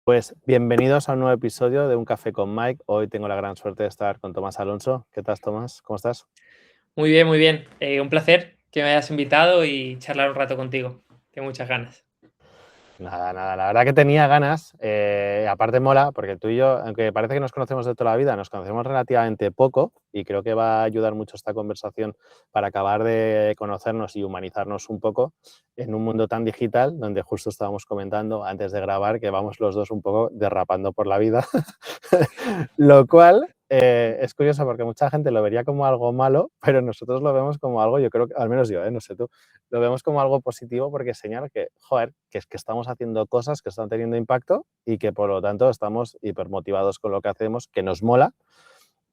Pues bienvenidos a un nuevo episodio de Un Café con Mike. Hoy tengo la gran suerte de estar con Tomás Alonso. ¿Qué tal, Tomás? ¿Cómo estás? Muy bien, muy bien. Un placer que me hayas invitado y charlar un rato contigo. Tengo muchas ganas. Nada, la verdad que tenía ganas. Aparte mola, porque tú y yo, aunque parece que nos conocemos de toda la vida, nos conocemos relativamente poco y creo que va a ayudar mucho esta conversación para acabar de conocernos y humanizarnos un poco en un mundo tan digital, donde justo estábamos comentando antes de grabar que vamos los dos un poco derrapando por la vida. Lo cual es curioso porque mucha gente lo vería como algo malo, pero nosotros lo vemos como algo, yo creo que, al menos yo, no sé tú, lo vemos como algo positivo porque señala que, joder, que es que estamos haciendo cosas que están teniendo impacto y que por lo tanto estamos hipermotivados con lo que hacemos, que nos mola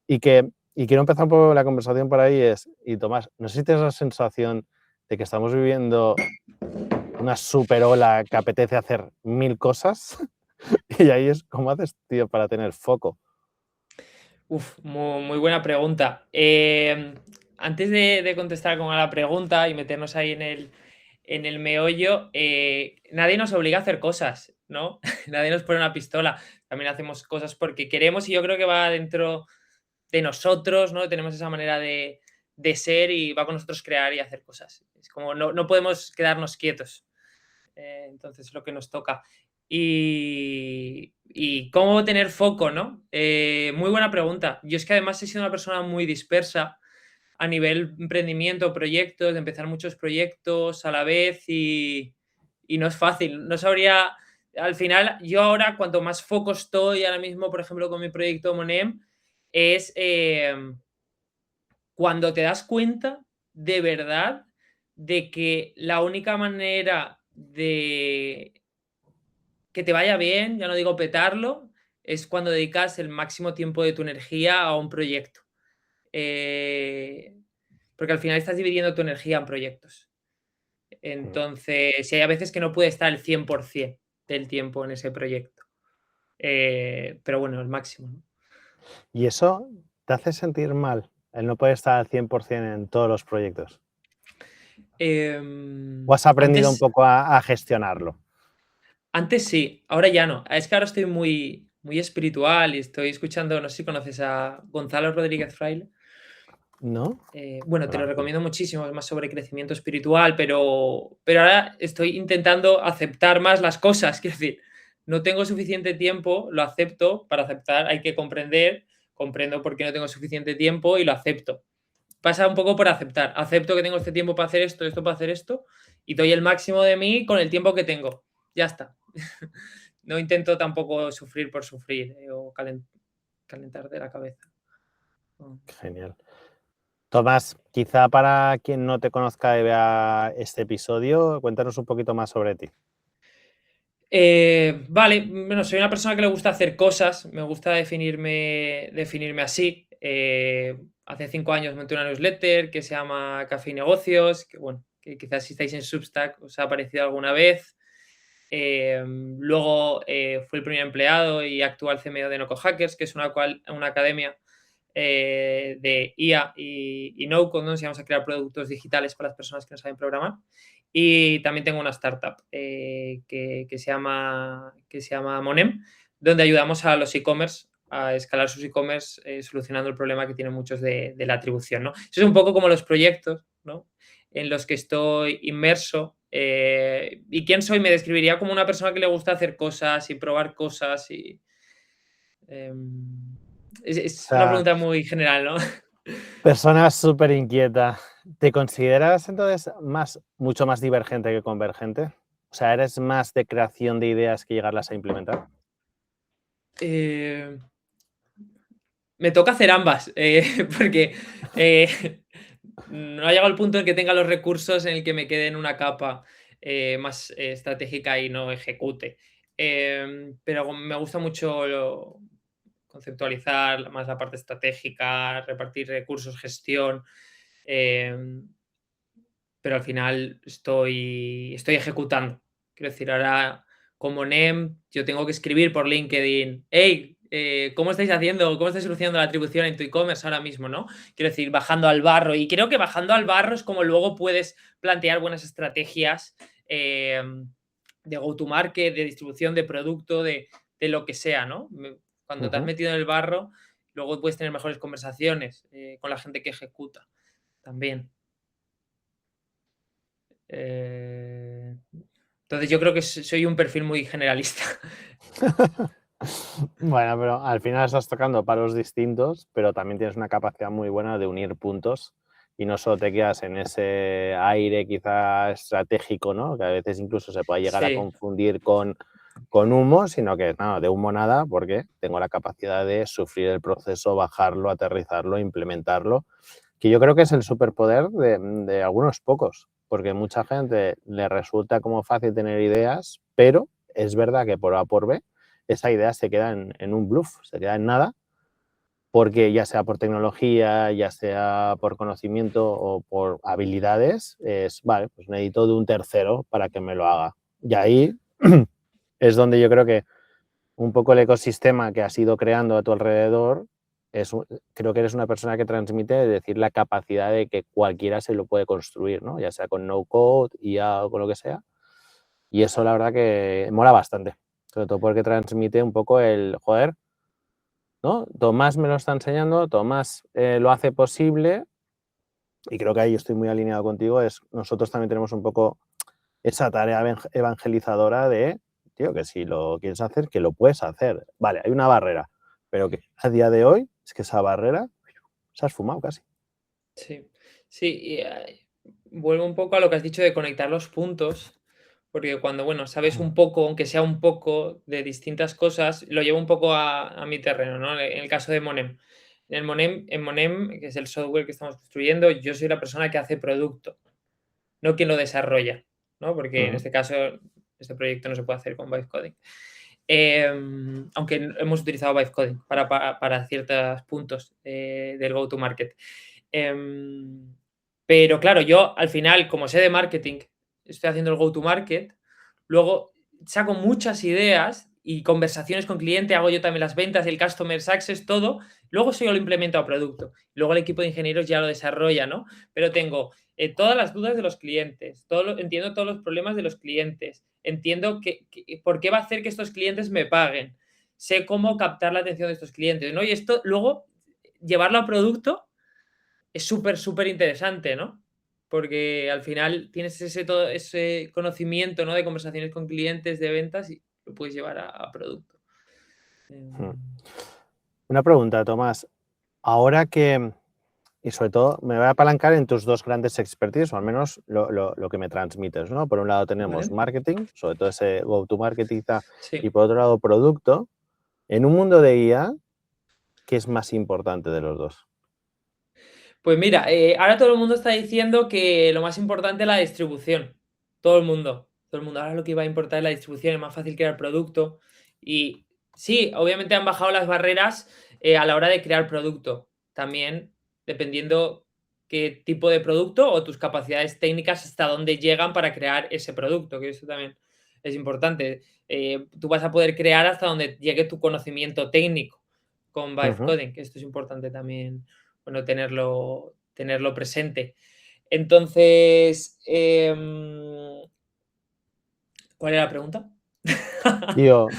y quiero empezar por la conversación por ahí y Tomás, no sé si tienes la sensación de que estamos viviendo una super ola que apetece hacer 1000 cosas y ahí es, ¿cómo haces, tío, para tener foco? Muy buena pregunta. Antes de contestar con la pregunta y meternos ahí en el meollo, nadie nos obliga a hacer cosas, ¿no? Nadie nos pone una pistola. También hacemos cosas porque queremos y yo creo que va dentro de nosotros, ¿no? Tenemos esa manera de ser y va con nosotros crear y hacer cosas. Es como no podemos quedarnos quietos. Entonces, lo que nos toca. Y cómo tener foco, ¿no? Muy buena pregunta. Yo es que además he sido una persona muy dispersa a nivel emprendimiento, proyectos, de empezar muchos proyectos a la vez y no es fácil. No sabría, al final, yo ahora, cuanto más foco estoy ahora mismo, por ejemplo, con mi proyecto Monem, es cuando te das cuenta de verdad de que la única manera de que te vaya bien, ya no digo petarlo, es cuando dedicas el máximo tiempo de tu energía a un proyecto. Eh, Porque al final estás dividiendo tu energía en proyectos. Entonces, si hay a veces que no puede estar el 100% del tiempo en ese proyecto. Pero bueno, el máximo, ¿no? ¿Y eso te hace sentir mal, el no poder estar al 100% en todos los proyectos? ¿O has aprendido un Antes, poco a gestionarlo? antes sí, ahora ya no. Es que ahora estoy muy, muy espiritual y estoy escuchando, no sé si conoces a Gonzalo Rodríguez Fraile. ¿No? Bueno, te lo Ahora, recomiendo muchísimo, es más sobre crecimiento espiritual, pero ahora estoy intentando aceptar más las cosas. Quiero decir, no tengo suficiente tiempo, lo acepto. Para aceptar hay que comprender, comprendo por qué no tengo suficiente tiempo y lo acepto. Pasa un poco por aceptar. Acepto que tengo este tiempo para hacer esto para hacer esto, y doy el máximo de mí con el tiempo que tengo. Ya está. No intento tampoco sufrir por sufrir, o calentar de la cabeza. No. genial. Tomás, quizá para quien no te conozca y vea este episodio, cuéntanos un poquito más sobre ti. Vale, bueno, soy una persona que le gusta hacer cosas, me gusta definirme así. Hace 5 años monté una newsletter que se llama Café y Negocios, que bueno, que quizás si estáis en Substack os ha aparecido alguna vez. Luego fui el primer empleado y actual CMO de Noco Hackers, que es una academia de IA y no-code, ¿no? Vamos a crear productos digitales para las personas que no saben programar. Y también tengo una startup que se llama Monem, donde ayudamos a los e-commerce a escalar sus e-commerce, solucionando el problema que tienen muchos de la atribución, ¿no? Eso es un poco como los proyectos, ¿no?, en los que estoy inmerso. ¿Y quién soy? Me describiría como una persona que le gusta hacer cosas y probar cosas O es una sea, pregunta muy general, ¿no? persona súper inquieta. ¿Te consideras entonces mucho más divergente que convergente? O sea, ¿eres más de creación de ideas que llegarlas a implementar? Eh, Me toca hacer ambas, porque no ha llegado el punto en que tenga los recursos en el que me quede en una capa más estratégica y no ejecute. Pero me gusta mucho conceptualizar más la parte estratégica, repartir recursos, gestión. em, pero al final estoy ejecutando. Quiero decir, ahora como NEM, yo tengo que escribir por LinkedIn: hey, ¿cómo estáis haciendo? ¿Cómo estáis solucionando la atribución en tu e-commerce ahora mismo, no? Quiero decir, bajando al barro. Y creo que bajando al barro es como luego puedes plantear buenas estrategias de go-to-market, de distribución de producto, de lo que sea, ¿no? Cuando te has Ujú. metido en el barro, luego puedes tener mejores conversaciones con la gente que ejecuta también. Eh, entonces yo creo que soy un perfil muy generalista. Bueno, pero al final estás tocando palos distintos, pero también tienes una capacidad muy buena de unir puntos y no solo te quedas en ese aire quizá estratégico, ¿no? Que a veces incluso se puede llegar a Sí, confundir con humo, sino que no, de humo nada, porque tengo la capacidad de sufrir el proceso, bajarlo, aterrizarlo, implementarlo, que yo creo que es el superpoder de algunos pocos, porque mucha gente le resulta como fácil tener ideas, pero es verdad que por A por B esa idea se queda en un bluff, se queda en nada, porque ya sea por tecnología, ya sea por conocimiento o por habilidades, es, vale, pues necesito de un tercero para que me lo haga. Y ahí es donde yo creo que un poco el ecosistema que has ido creando a tu alrededor, creo que eres una persona que transmite, es decir, la capacidad de que cualquiera se lo puede construir, ¿no? Ya sea con no code, IA o con lo que sea. Y eso la verdad que mola bastante, sobre todo porque transmite un poco el, joder, ¿no? Tomás me lo está enseñando, Tomás lo hace posible y creo que ahí estoy muy alineado contigo, es nosotros también tenemos un poco esa tarea evangelizadora de, tío, que si lo quieres hacer, que lo puedes hacer. Vale, hay una barrera, pero que a día de hoy es que esa barrera se ha esfumado casi. sí, sí. Y, vuelvo un poco a lo que has dicho de conectar los puntos, porque cuando, bueno, sabes un poco, aunque sea un poco de distintas cosas, lo llevo un poco a mi terreno, ¿no? En el caso de Monem. En Monem, que es el software que estamos construyendo, yo soy la persona que hace producto, no quien lo desarrolla, ¿no? Porque en Ujú, este caso, este proyecto no se puede hacer con Vibe Coding. Aunque hemos utilizado Vibe Coding para ciertos puntos del go-to-market. Pero claro, yo al final, como sé de marketing, estoy haciendo el go-to-market, luego saco muchas ideas y conversaciones con cliente, hago yo también las ventas, el customer success, todo, luego eso yo lo implemento a producto. Luego el equipo de ingenieros ya lo desarrolla, ¿no? Pero tengo todas las dudas de los clientes, entiendo todos los problemas de los clientes, entiendo por qué va a hacer que estos clientes me paguen, sé cómo captar la atención de estos clientes, ¿no? Y esto luego llevarlo a producto es súper, súper interesante, ¿no? Porque al final tienes todo ese conocimiento, ¿no? De conversaciones con clientes, de ventas y lo puedes llevar a producto. ujú. Em, Una pregunta, Tomás. Ahora que, y sobre todo me voy a apalancar en tus dos grandes expertise, o al menos lo que me transmites, ¿no? Por un lado tenemos ¿Vale? marketing, sobre todo ese go-to-market y Sí. por otro lado producto. En un mundo de IA, ¿qué es más importante de los dos? Pues mira, ahora todo el mundo está diciendo que lo más importante es la distribución. Todo el mundo. Todo el mundo. Ahora lo que va a importar es la distribución, es más fácil crear producto. Y sí, obviamente han bajado las barreras a la hora de crear producto. También dependiendo qué tipo de producto o tus capacidades técnicas hasta dónde llegan para crear ese producto, que eso también es importante. Tú vas a poder crear hasta donde llegue tu conocimiento técnico con Vibe Ujú. Coding, que esto es importante también, bueno, tenerlo presente. Entonces, ¿cuál era la pregunta? Digo,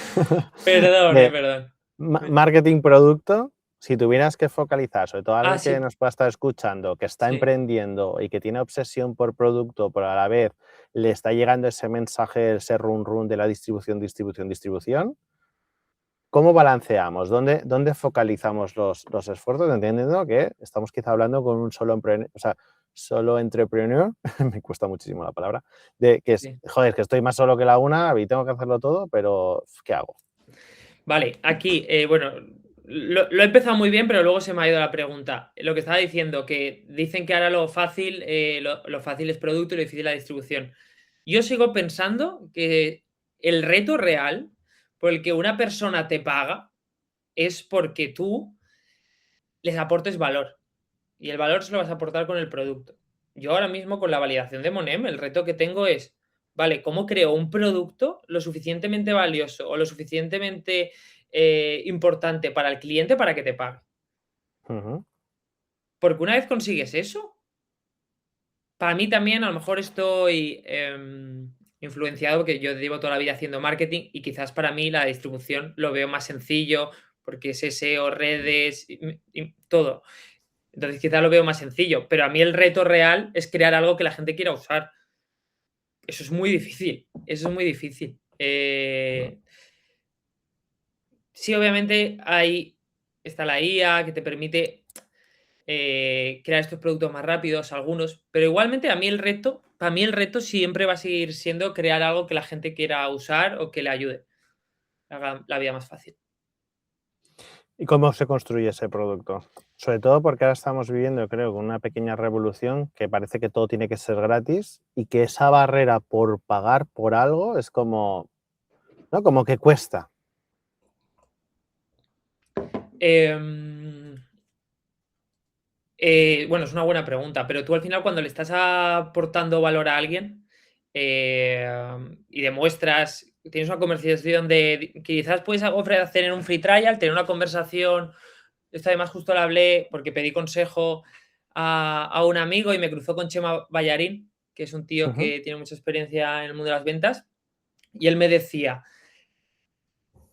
Perdón, de perdón. marketing producto, si tuvieras que focalizar, sobre todo Ah, alguien que sí, nos pueda estar escuchando, que está sí. emprendiendo y que tiene obsesión por producto, pero a la vez le está llegando ese mensaje, ese run run de la distribución, distribución, distribución, ¿cómo balanceamos? ¿Dónde focalizamos los esfuerzos? Entendiendo que estamos quizá hablando con un solo entrepreneur, me cuesta muchísimo la palabra, de que es, Sí. joder, que estoy más solo que la una y tengo que hacerlo todo, pero ¿qué hago? Vale, aquí, bueno, lo he empezado muy bien, pero luego se me ha ido la pregunta. Lo que estaba diciendo, que dicen que ahora lo fácil es producto y lo difícil la distribución. Yo sigo pensando que el reto real por el que una persona te paga es porque tú les aportes valor. Y el valor se lo vas a aportar con el producto. Yo ahora mismo con la validación de Monem, el reto que tengo es, vale, ¿cómo creo un producto lo suficientemente valioso o lo suficientemente importante para el cliente para que te pague? Ujú, Porque una vez consigues eso, para mí también a lo mejor estoy influenciado porque yo llevo toda la vida haciendo marketing y quizás para mí la distribución lo veo más sencillo porque es SEO, redes y todo. Entonces quizás lo veo más sencillo, pero a mí el reto real es crear algo que la gente quiera usar. Eso es muy difícil, eso es muy difícil. Sí, obviamente está la IA que te permite crear estos productos más rápidos, algunos, pero igualmente para mí el reto siempre va a seguir siendo crear algo que la gente quiera usar o que le ayude, haga la vida más fácil. ¿Y cómo se construye ese producto? Sobre todo porque ahora estamos viviendo, creo, con una pequeña revolución que parece que todo tiene que ser gratis y que esa barrera por pagar por algo es como, ¿no? Como que cuesta. Em, bueno, es una buena pregunta, pero tú al final cuando le estás aportando valor a alguien y demuestras, tienes una conversación que quizás puedes ofrecer en un free trial, tener una conversación. Esto además justo lo hablé porque pedí consejo a un amigo y me cruzó con Chema Ballarín, que es un tío Ujú. que tiene mucha experiencia en el mundo de las ventas, y él me decía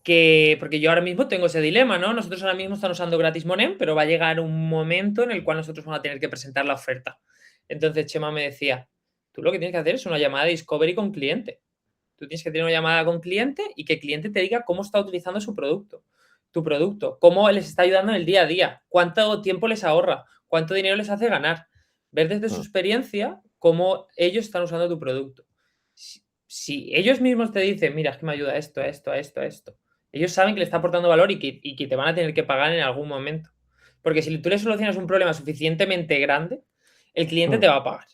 que, porque yo ahora mismo tengo ese dilema, ¿no? Nosotros ahora mismo estamos usando gratis Monem, pero va a llegar un momento en el cual nosotros vamos a tener que presentar la oferta. Entonces Chema me decía, tú lo que tienes que hacer es una llamada de discovery con cliente. Tú tienes que tener una llamada con cliente y que el cliente te diga cómo está utilizando tu producto, cómo les está ayudando en el día a día, cuánto tiempo les ahorra, cuánto dinero les hace ganar. Ver desde su experiencia cómo ellos están usando tu producto. Si ellos mismos te dicen, mira, es que me ayuda esto, esto, esto, esto, ellos saben que le está aportando valor y que te van a tener que pagar en algún momento. Porque si tú le solucionas un problema suficientemente grande, el cliente te va a pagar.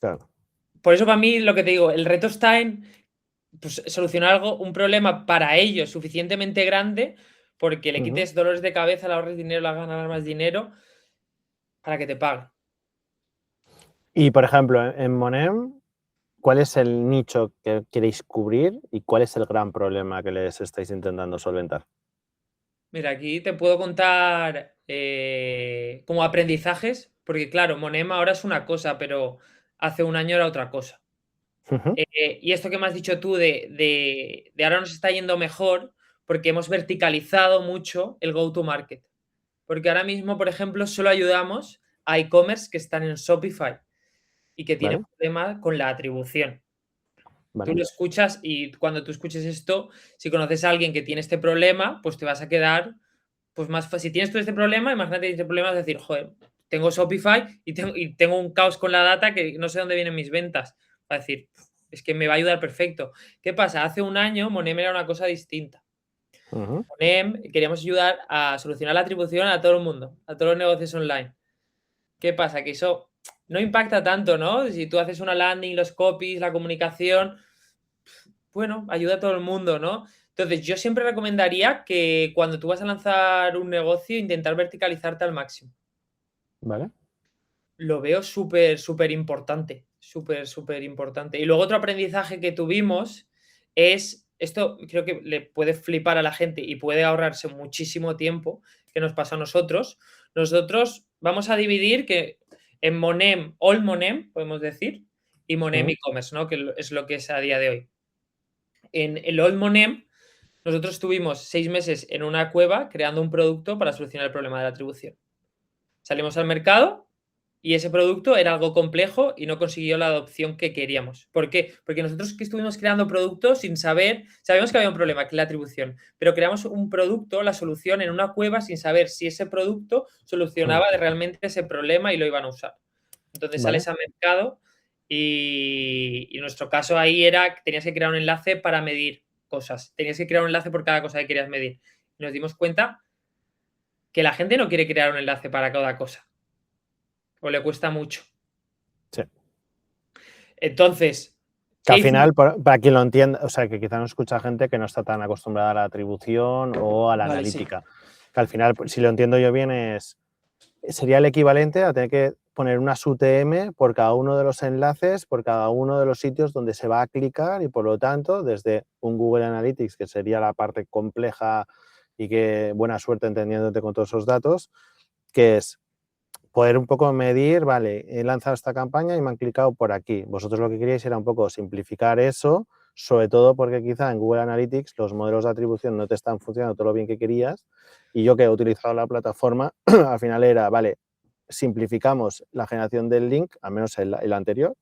Claro. Por eso para mí lo que te digo, el reto está en pues, solucionar un problema para ellos suficientemente grande porque le Ujú. quites dolores de cabeza, le ahorres dinero, le hagas ganar más dinero para que te paguen. Y, por ejemplo, en Monem, ¿cuál es el nicho que queréis cubrir y cuál es el gran problema que les estáis intentando solventar? Mira, aquí te puedo contar como aprendizajes, porque claro, Monema ahora es una cosa, pero hace un año era otra cosa. Ujú. Y esto que me has dicho tú de ahora nos está yendo mejor porque hemos verticalizado mucho el go-to-market. Porque ahora mismo, por ejemplo, solo ayudamos a e-commerce que están en Shopify y que tienen ¿Vale? problema con la atribución. Tú ¿Vale? lo escuchas y cuando tú escuches esto, si conoces a alguien que tiene este problema, pues te vas a quedar, pues más si tienes tú este problema, imagínate este problema, es decir, joder, tengo Shopify y tengo un caos con la data que no sé dónde vienen mis ventas. Va a decir, es que me va a ayudar perfecto. ¿Qué pasa? Hace un año Monem era una cosa distinta. Ujú. Monem queríamos ayudar a solucionar la atribución a todo el mundo, a todos los negocios online. ¿Qué pasa? Que eso no impacta tanto, ¿no? Si tú haces una landing, los copies, la comunicación, bueno, ayuda a todo el mundo, ¿no? Entonces, yo siempre recomendaría que cuando tú vas a lanzar un negocio, intentar verticalizarte al máximo. ¿Vale? Lo veo súper, súper importante, súper, súper importante. Y luego otro aprendizaje que tuvimos es, esto creo que le puede flipar a la gente y puede ahorrarse muchísimo tiempo que nos pasa a nosotros. Nosotros vamos a dividir que en Monem, All Monem, podemos decir, y Monem Ujú. e-commerce, ¿no? Que es lo que es a día de hoy. En el All Monem, nosotros estuvimos 6 meses en una cueva creando un producto para solucionar el problema de la atribución. Salimos al mercado y ese producto era algo complejo y no consiguió la adopción que queríamos. ¿Por qué? Porque nosotros que estuvimos creando productos sin saber, sabíamos que había un problema, que es la atribución, pero creamos un producto, la solución en una cueva sin saber si ese producto solucionaba realmente ese problema y lo iban a usar. Entonces ¿Vale? sales al mercado y nuestro caso ahí era que tenías que crear un enlace para medir cosas. Tenías que crear un enlace por cada cosa que querías medir. Y nos dimos cuenta que la gente no quiere crear un enlace para cada cosa o le cuesta mucho. Sí. Entonces, Que ¿qué al hicimos? final, para quien lo entienda, o sea, que quizá no escucha gente que no está tan acostumbrada a la atribución o a la Vale, sí. analítica. Que al final, pues, si lo entiendo yo bien, sería el equivalente a tener que poner unas UTM por cada uno de los enlaces, por cada uno de los sitios donde se va a clicar y por lo tanto, desde un Google Analytics, que sería la parte compleja y que buena suerte entendiéndote con todos esos datos, que es poder un poco medir, vale, he lanzado esta campaña y me han clicado por aquí. Vosotros lo que queríais era un poco simplificar eso, sobre todo porque quizá en Google Analytics los modelos de atribución no te están funcionando todo lo bien que querías, y yo que he utilizado la plataforma, al final era, vale, simplificamos la generación del link, al menos el anterior,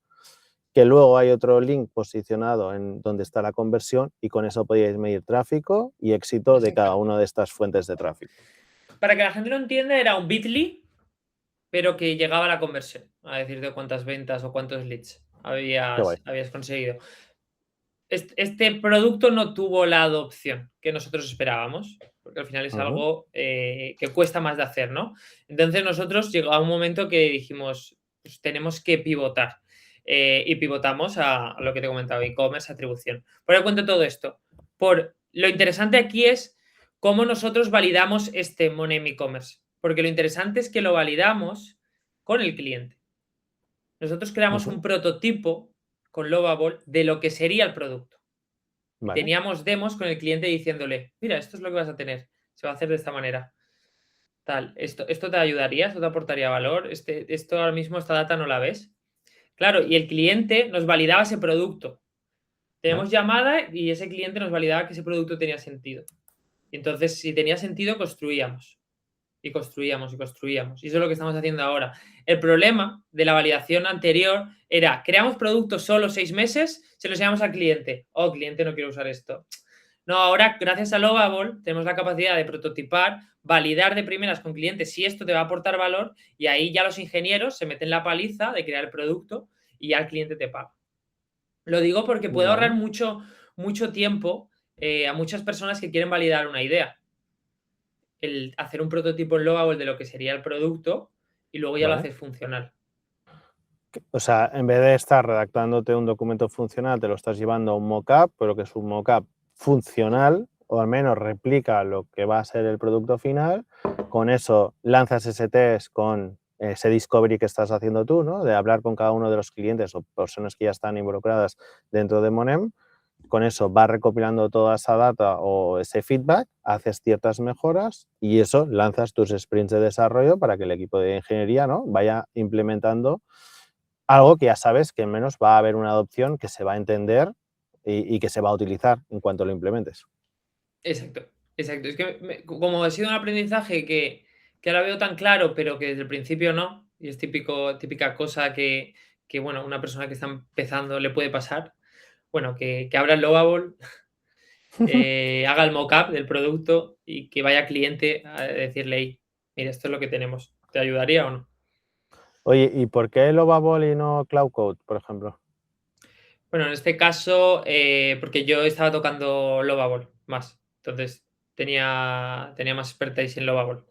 que luego hay otro link posicionado en donde está la conversión y con eso podíais medir tráfico y éxito de cada una de estas fuentes de tráfico. Para que la gente lo entienda, era un Bitly, pero que llegaba a la conversión, a decirte cuántas ventas o cuántos leads habías conseguido. Este producto no tuvo la adopción que nosotros esperábamos, porque al final es algo que cuesta más de hacer, ¿no? Entonces nosotros llegó a un momento que dijimos, pues tenemos que pivotar. Y pivotamos a lo que te he comentado, e-commerce, atribución. ¿Por qué cuento todo esto? Lo interesante aquí es cómo nosotros validamos este Monem e-commerce. Porque lo interesante es que lo validamos con el cliente. Nosotros creamos un prototipo con Lovable de lo que sería el producto. Vale. Teníamos demos con el cliente diciéndole, mira, esto es lo que vas a tener, se va a hacer de esta manera. Tal, esto te ayudaría, esto te aportaría valor, esto ahora mismo, esta data no la ves. Claro, y el cliente nos validaba ese producto. Tenemos llamada y ese cliente nos validaba que ese producto tenía sentido. Y entonces, si tenía sentido, construíamos. Y construíamos y construíamos. Y eso es lo que estamos haciendo ahora. El problema de la validación anterior era, creamos productos solo 6 meses, se los llevamos al cliente. Oh, cliente, no quiero usar esto. No, ahora, gracias a Lovable, tenemos la capacidad de prototipar, validar de primeras con clientes si esto te va a aportar valor, y ahí ya los ingenieros se meten la paliza de crear el producto y ya el cliente te paga. Lo digo porque puede ahorrar mucho tiempo a muchas personas que quieren validar una idea. El hacer un prototipo en Lovable de lo que sería el producto y luego ya lo haces funcional. O sea, en vez de estar redactándote un documento funcional, te lo estás llevando a un mockup, pero que es un mockup funcional, o al menos replica lo que va a ser el producto final. Con eso lanzas ese test con ese discovery que estás haciendo tú, ¿no? De hablar con cada uno de los clientes o personas que ya están involucradas dentro de Monem. Con eso vas recopilando toda esa data o ese feedback, haces ciertas mejoras y eso lanzas tus sprints de desarrollo para que el equipo de ingeniería, ¿no?, vaya implementando algo que ya sabes que al menos va a haber una adopción que se va a entender y que se va a utilizar en cuanto lo implementes. Exacto, exacto. Es que como ha sido un aprendizaje que ahora veo tan claro, pero que desde el principio no, y es típica cosa que, bueno, una persona que está empezando le puede pasar, bueno, que abra el Lovable, haga el mockup del producto y que vaya cliente a decirle, "Hey, mira, esto es lo que tenemos, ¿te ayudaría o no?". Oye, ¿y por qué Lovable y no Cloud Code, por ejemplo? Bueno, en este caso, porque yo estaba tocando Lovable más, entonces tenía más expertise en Lovable.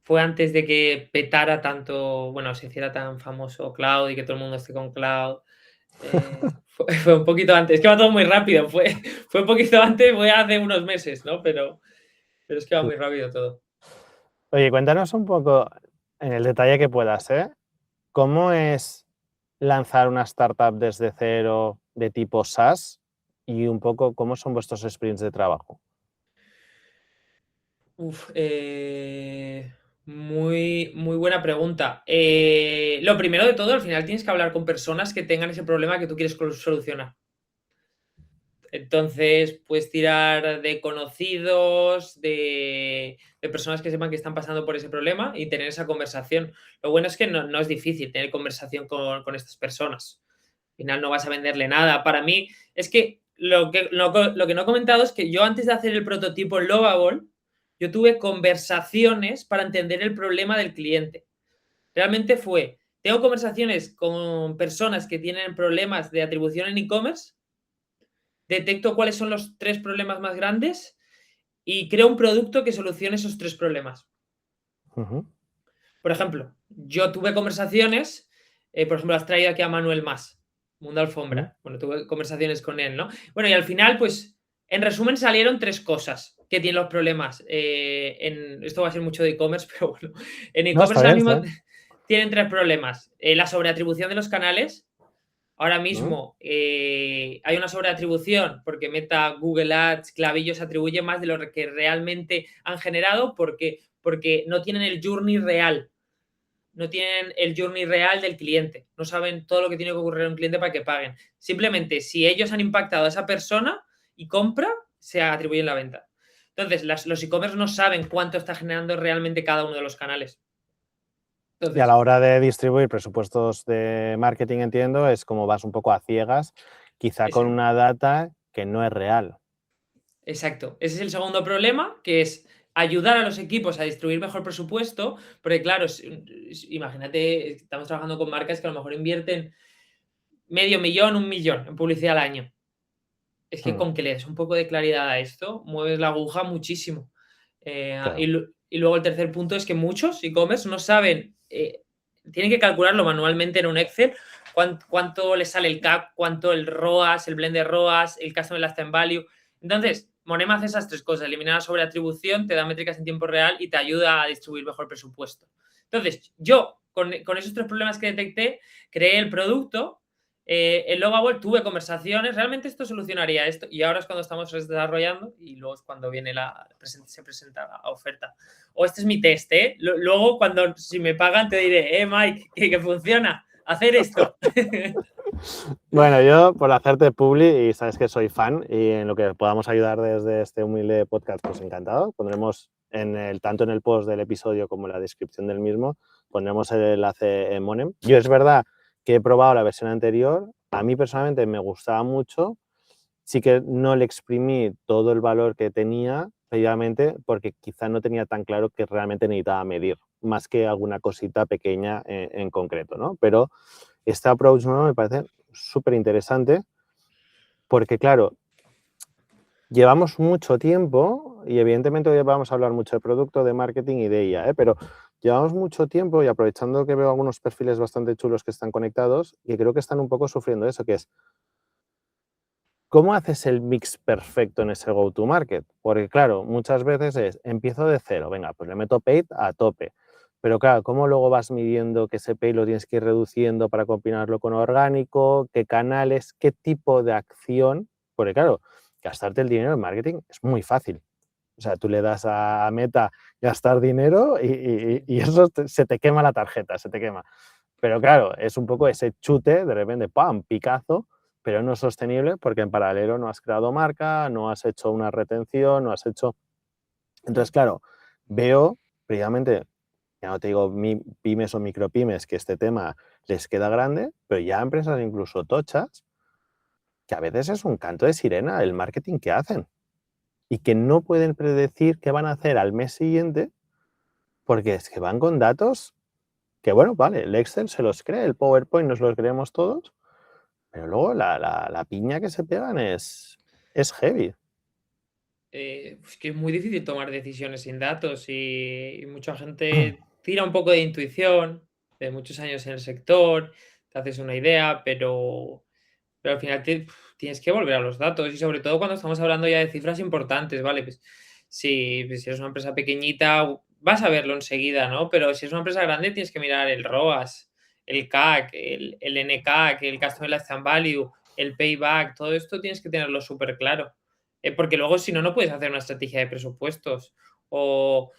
Fue antes de que petara tanto, bueno, se hiciera tan famoso Cloud y que todo el mundo esté con Cloud. Fue un poquito antes, es que va todo muy rápido, fue un poquito antes, fue hace unos meses, ¿no? Pero es que va muy rápido todo. Oye, cuéntanos un poco, en el detalle que puedas, ¿eh? ¿Cómo es lanzar una startup desde cero de tipo SaaS y un poco cómo son vuestros sprints de trabajo? Muy, muy buena pregunta. Lo primero de todo, al final tienes que hablar con personas que tengan ese problema que tú quieres solucionar. Entonces, puedes tirar de conocidos, de personas que sepan que están pasando por ese problema y tener esa conversación. Lo bueno es que no es difícil tener conversación con estas personas. Al final no vas a venderle nada. Para mí, es que lo que no he comentado es que yo antes de hacer el prototipo en Lovable, yo tuve conversaciones para entender el problema del cliente. Realmente tengo conversaciones con personas que tienen problemas de atribución en e-commerce, detecto cuáles son los 3 problemas más grandes y creo un producto que solucione esos 3 problemas. Por ejemplo, yo tuve conversaciones, por ejemplo, has traído aquí a Manuel Mas, Mundo Alfombra. Bueno, tuve conversaciones con él, ¿no? Bueno, y al final, pues, en resumen, salieron 3 cosas que tienen los problemas. Esto va a ser mucho de e-commerce, pero bueno, en No, e-commerce está ahora bien, mismo está bien. tienen 3 problemas. La sobreatribución de los canales. Ahora mismo hay una sobreatribución porque Meta, Google Ads, Clavillos atribuye más de lo que realmente han generado porque no tienen el journey real. no tienen el journey real del cliente, no saben todo lo que tiene que ocurrir en un cliente para que paguen. Simplemente, si ellos han impactado a esa persona y compra, se atribuyen la venta. Entonces, los e-commerce no saben cuánto está generando realmente cada uno de los canales. Y a Entonces, la hora de distribuir presupuestos de marketing, entiendo, es como vas un poco a ciegas, quizá con exacto. una data que no es real. Exacto. Ese es el segundo problema, que es ayudar a los equipos a distribuir mejor presupuesto, porque claro, imagínate, estamos trabajando con marcas que a lo mejor invierten medio millón, 1 millón en publicidad al año. Es que Mm, con que le des un poco de claridad a esto, mueves la aguja muchísimo. claro. Y luego el tercer punto es que muchos e-commerce no saben, tienen que calcularlo manualmente en un Excel, cuánto les sale el CAC, cuánto el ROAS, el blend de ROAS, el Customer Lifetime Value. Entonces, Monema hace esas tres cosas: eliminar la sobreatribución, te da métricas en tiempo real y te ayuda a distribuir mejor presupuesto. Entonces, yo, con esos tres problemas que detecté, creé el producto. En Lovable tuve conversaciones, realmente esto solucionaría esto, y ahora es cuando estamos desarrollando y luego es cuando viene se presenta la oferta. O este es mi test, ¿eh? Luego, si me pagan, te diré, Mike, que funciona, hacer esto. Bueno, yo por hacerte publi, y sabes que soy fan, y en lo que podamos ayudar desde este humilde podcast, pues encantado. Pondremos tanto en el post del episodio como en la descripción del mismo, pondremos el enlace en Monem. Yo es verdad que he probado la versión anterior, a mí personalmente me gustaba mucho, sí que no le exprimí todo el valor que tenía, previamente, porque quizá no tenía tan claro que realmente necesitaba medir, más que alguna cosita pequeña en concreto, ¿no? Pero este approach nuevo me parece súper interesante porque, claro, llevamos mucho tiempo y evidentemente hoy vamos a hablar mucho de producto, de marketing y de IA, pero llevamos mucho tiempo y aprovechando que veo algunos perfiles bastante chulos que están conectados y creo que están un poco sufriendo eso, que es ¿cómo haces el mix perfecto en ese go-to-market? Porque, claro, muchas veces empiezo de cero, venga, pues le meto paid a tope. Pero, claro, ¿cómo luego vas midiendo que ese paid lo tienes que ir reduciendo para combinarlo con orgánico? ¿Qué canales? ¿Qué tipo de acción? Porque, claro, gastarte el dinero en marketing es muy fácil. O sea, tú le das a Meta gastar dinero y eso se te quema la tarjeta, se te quema. Pero, claro, es un poco ese chute, de repente, ¡pam!, picazo, pero no es sostenible porque en paralelo no has creado marca, no has hecho una retención, no has hecho... Entonces, claro, veo, precisamente, ya no te digo pymes o micropymes, que este tema les queda grande, pero ya empresas incluso tochas, que a veces es un canto de sirena el marketing que hacen y que no pueden predecir qué van a hacer al mes siguiente porque es que van con datos que, bueno, vale, el Excel se los cree, el PowerPoint nos los creemos todos, pero luego la piña que se pegan es heavy. Es que es muy difícil tomar decisiones sin datos y mucha gente tira un poco de intuición, de muchos años en el sector, te haces una idea, pero al final tienes que volver a los datos y sobre todo cuando estamos hablando ya de cifras importantes, ¿vale? Pues si eres una empresa pequeñita, vas a verlo enseguida, ¿no? Pero si es una empresa grande, tienes que mirar el ROAS, el CAC, el NCAC, el Customer Lifetime Value, el Payback, todo esto tienes que tenerlo súper claro. Porque luego, si no, no puedes hacer una estrategia de presupuestos. Por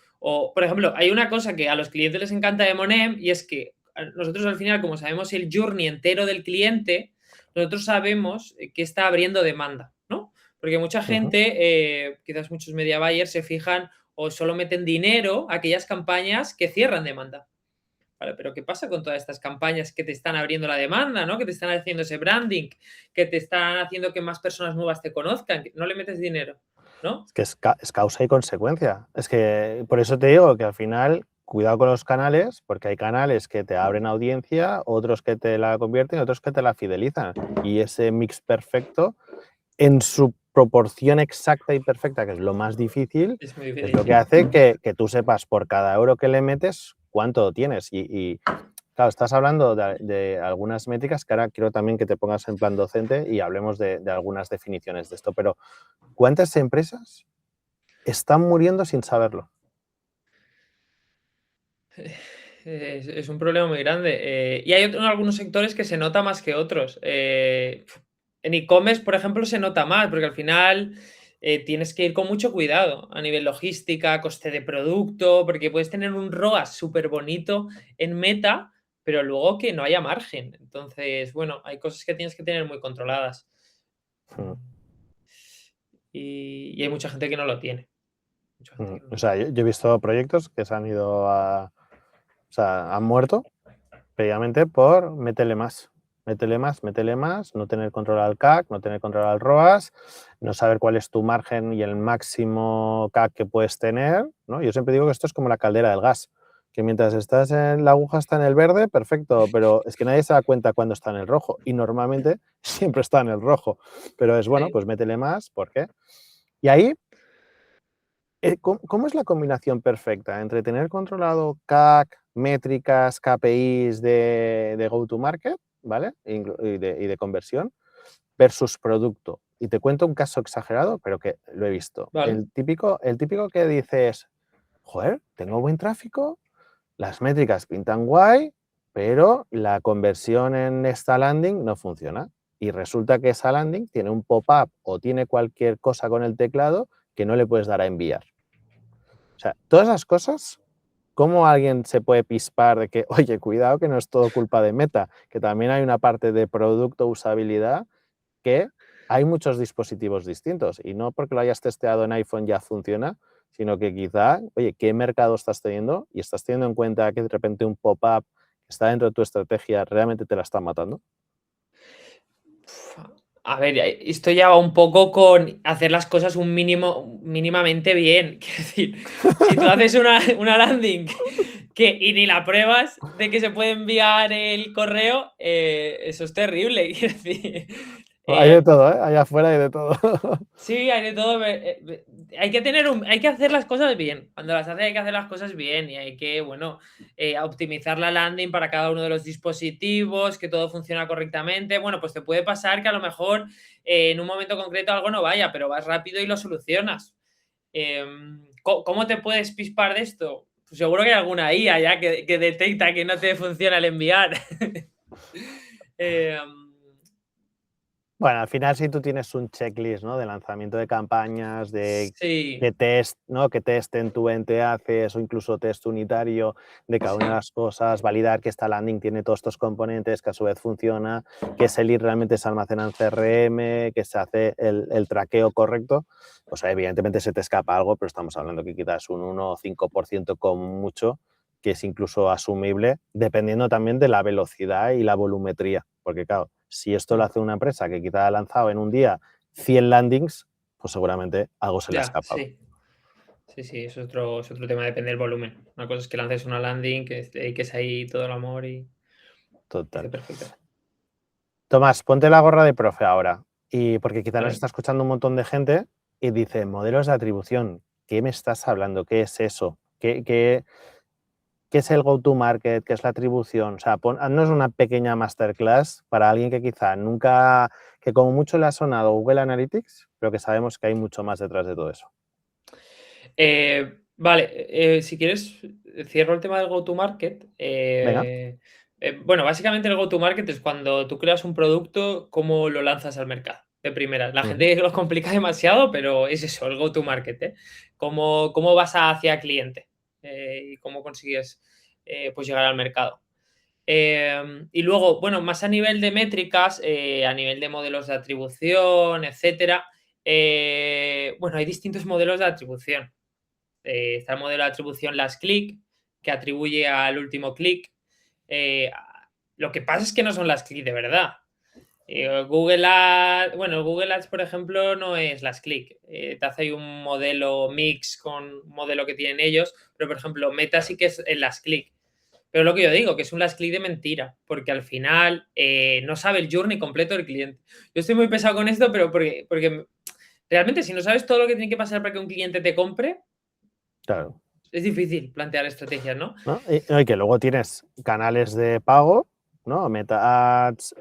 ejemplo, hay una cosa que a los clientes les encanta de Monem y es que nosotros al final, como sabemos el journey entero del cliente, nosotros sabemos que está abriendo demanda, ¿no? Porque mucha Ujú. gente, quizás muchos media buyers se fijan o solo meten dinero a aquellas campañas que cierran demanda. Vale, pero ¿qué pasa con todas estas campañas que te están abriendo la demanda, ¿no? Que te están haciendo ese branding, que te están haciendo que más personas nuevas te conozcan, que no le metes dinero, ¿no? Es que es causa y consecuencia. Es que por eso te digo que al final, cuidado con los canales, porque hay canales que te abren audiencia, otros que te la convierten y otros que te la fidelizan. Y ese mix perfecto, en su proporción exacta y perfecta, que es lo más difícil, Es muy es lo difícil. que hace que tú sepas por cada euro que le metes cuánto tienes. Claro, estás hablando de algunas métricas que ahora quiero también que te pongas en plan docente y hablemos de algunas definiciones de esto. Pero, ¿cuántas empresas están muriendo sin saberlo? Es un problema muy grande. Y hay algunos sectores que se nota más que otros. En e-commerce, por ejemplo, se nota más, porque al final tienes que ir con mucho cuidado a nivel logística, coste de producto, porque puedes tener un ROAS súper bonito en Meta, pero luego que no haya margen. Entonces, bueno, hay cosas que tienes que tener muy controladas. Mm, Y hay mucha gente que no lo tiene. Mucha gente que no O lo sea, tiene. yo he visto proyectos que se han ido o sea, han muerto previamente por métele más, no tener control al CAC, no tener control al ROAS, no saber cuál es tu margen y el máximo CAC que puedes tener, ¿no? Yo siempre digo que esto es como la caldera del gas, que mientras estás en la aguja está en el verde, perfecto, pero es que nadie se da cuenta cuando está en el rojo y normalmente siempre está en el rojo, pero es bueno, Sí. pues métele más, ¿por qué? Y ahí ¿cómo es la combinación perfecta entre tener controlado CAC, métricas, KPIs de go-to-market, ¿vale? Y de conversión, versus producto? Y te cuento un caso exagerado, pero que lo he visto. Vale. El típico que dices, joder, tengo buen tráfico, las métricas pintan guay, pero la conversión en esta landing no funciona. Y resulta que esa landing tiene un pop-up o tiene cualquier cosa con el teclado que no le puedes dar a enviar. O sea, todas esas cosas, ¿cómo alguien se puede pispar de que, oye, cuidado que no es todo culpa de Meta, que también hay una parte de producto usabilidad que hay muchos dispositivos distintos y no porque lo hayas testeado en iPhone ya funciona, sino que quizá, oye, ¿qué mercado estás teniendo? Y estás teniendo en cuenta que de repente un pop-up que está dentro de tu estrategia realmente te la está matando. Uf, a ver, esto ya va un poco con hacer las cosas mínimamente bien. Quiero decir, si tú haces una landing y ni la pruebas de que se puede enviar el correo, eso es terrible. Quiero decir, Hay de eh, todo, ¿eh? Allá afuera hay de todo. sí, hay de todo. Hay que hacer las cosas bien. Cuando las haces hay que hacer las cosas bien y hay que, bueno, optimizar la landing para cada uno de los dispositivos, que todo funciona correctamente. Bueno, pues te puede pasar que a lo mejor en un momento concreto algo no vaya, pero vas rápido y lo solucionas. ¿Cómo te puedes pispar de esto? Pues seguro que hay alguna IA ya que detecta que no te funciona el enviar. Em, Bueno, al final si tú tienes un checklist, ¿no? De lanzamiento de campañas, de sí, qué test, ¿no? Qué test en tu ente haces o incluso test unitario de cada una de sí, las cosas, validar que esta landing tiene todos estos componentes, que a su vez funciona, que ese lead realmente se almacena en CRM, que se hace el traqueo correcto, pues evidentemente se te escapa algo, pero estamos hablando que quizás un 1 o 5% como mucho, que es incluso asumible, dependiendo también de la velocidad y la volumetría, porque claro, si esto lo mm, hace una empresa que quizá ha lanzado en un día 100 landings, pues seguramente algo se le ha ya, escapado. sí. Sí, sí, es otro tema, depende del volumen. Una cosa es que lances una landing, que es ahí todo el amor y Total. esté perfecta. Tomás, ponte la gorra de profe ahora. Y porque quizá nos ¿Vale? está escuchando un montón de gente y dice, modelos de atribución, ¿qué me estás hablando? ¿Qué es eso? ¿Qué es el go-to-market? ¿Qué es la atribución? O sea, haznos una pequeña masterclass para alguien que quizá nunca, que como mucho le ha sonado Google Analytics, pero que sabemos que hay mucho más detrás de todo eso. Vale, si quieres, cierro el tema del go-to-market. Venga. Bueno, básicamente el go-to-market es cuando tú creas un producto, cómo lo lanzas al mercado, de primera. La Ujú. gente lo complica demasiado, pero es eso, el go-to-market, ¿eh? Cómo vas hacia cliente y cómo consigues pues llegar al mercado. Y luego, bueno, más a nivel de métricas, a nivel de modelos de atribución, etcétera. Bueno, hay distintos modelos de atribución. Está el modelo de atribución last click, que atribuye al último clic. Eh, lo que pasa es que no son las click de verdad. Google Ads, bueno, Google Ads, por ejemplo, no es las click. Te hace ahí un modelo mix con un modelo que tienen ellos, pero por ejemplo, Meta sí que es en las click. Pero lo que yo digo, que es un last click de mentira, porque al final no sabe el journey completo del cliente. Yo estoy muy pesado con esto, pero porque realmente si no sabes todo lo que tiene que pasar para que un cliente te compre, Claro. es difícil plantear estrategias, ¿no? ¿No? Y que luego tienes canales de pago, ¿no? Meta Ads,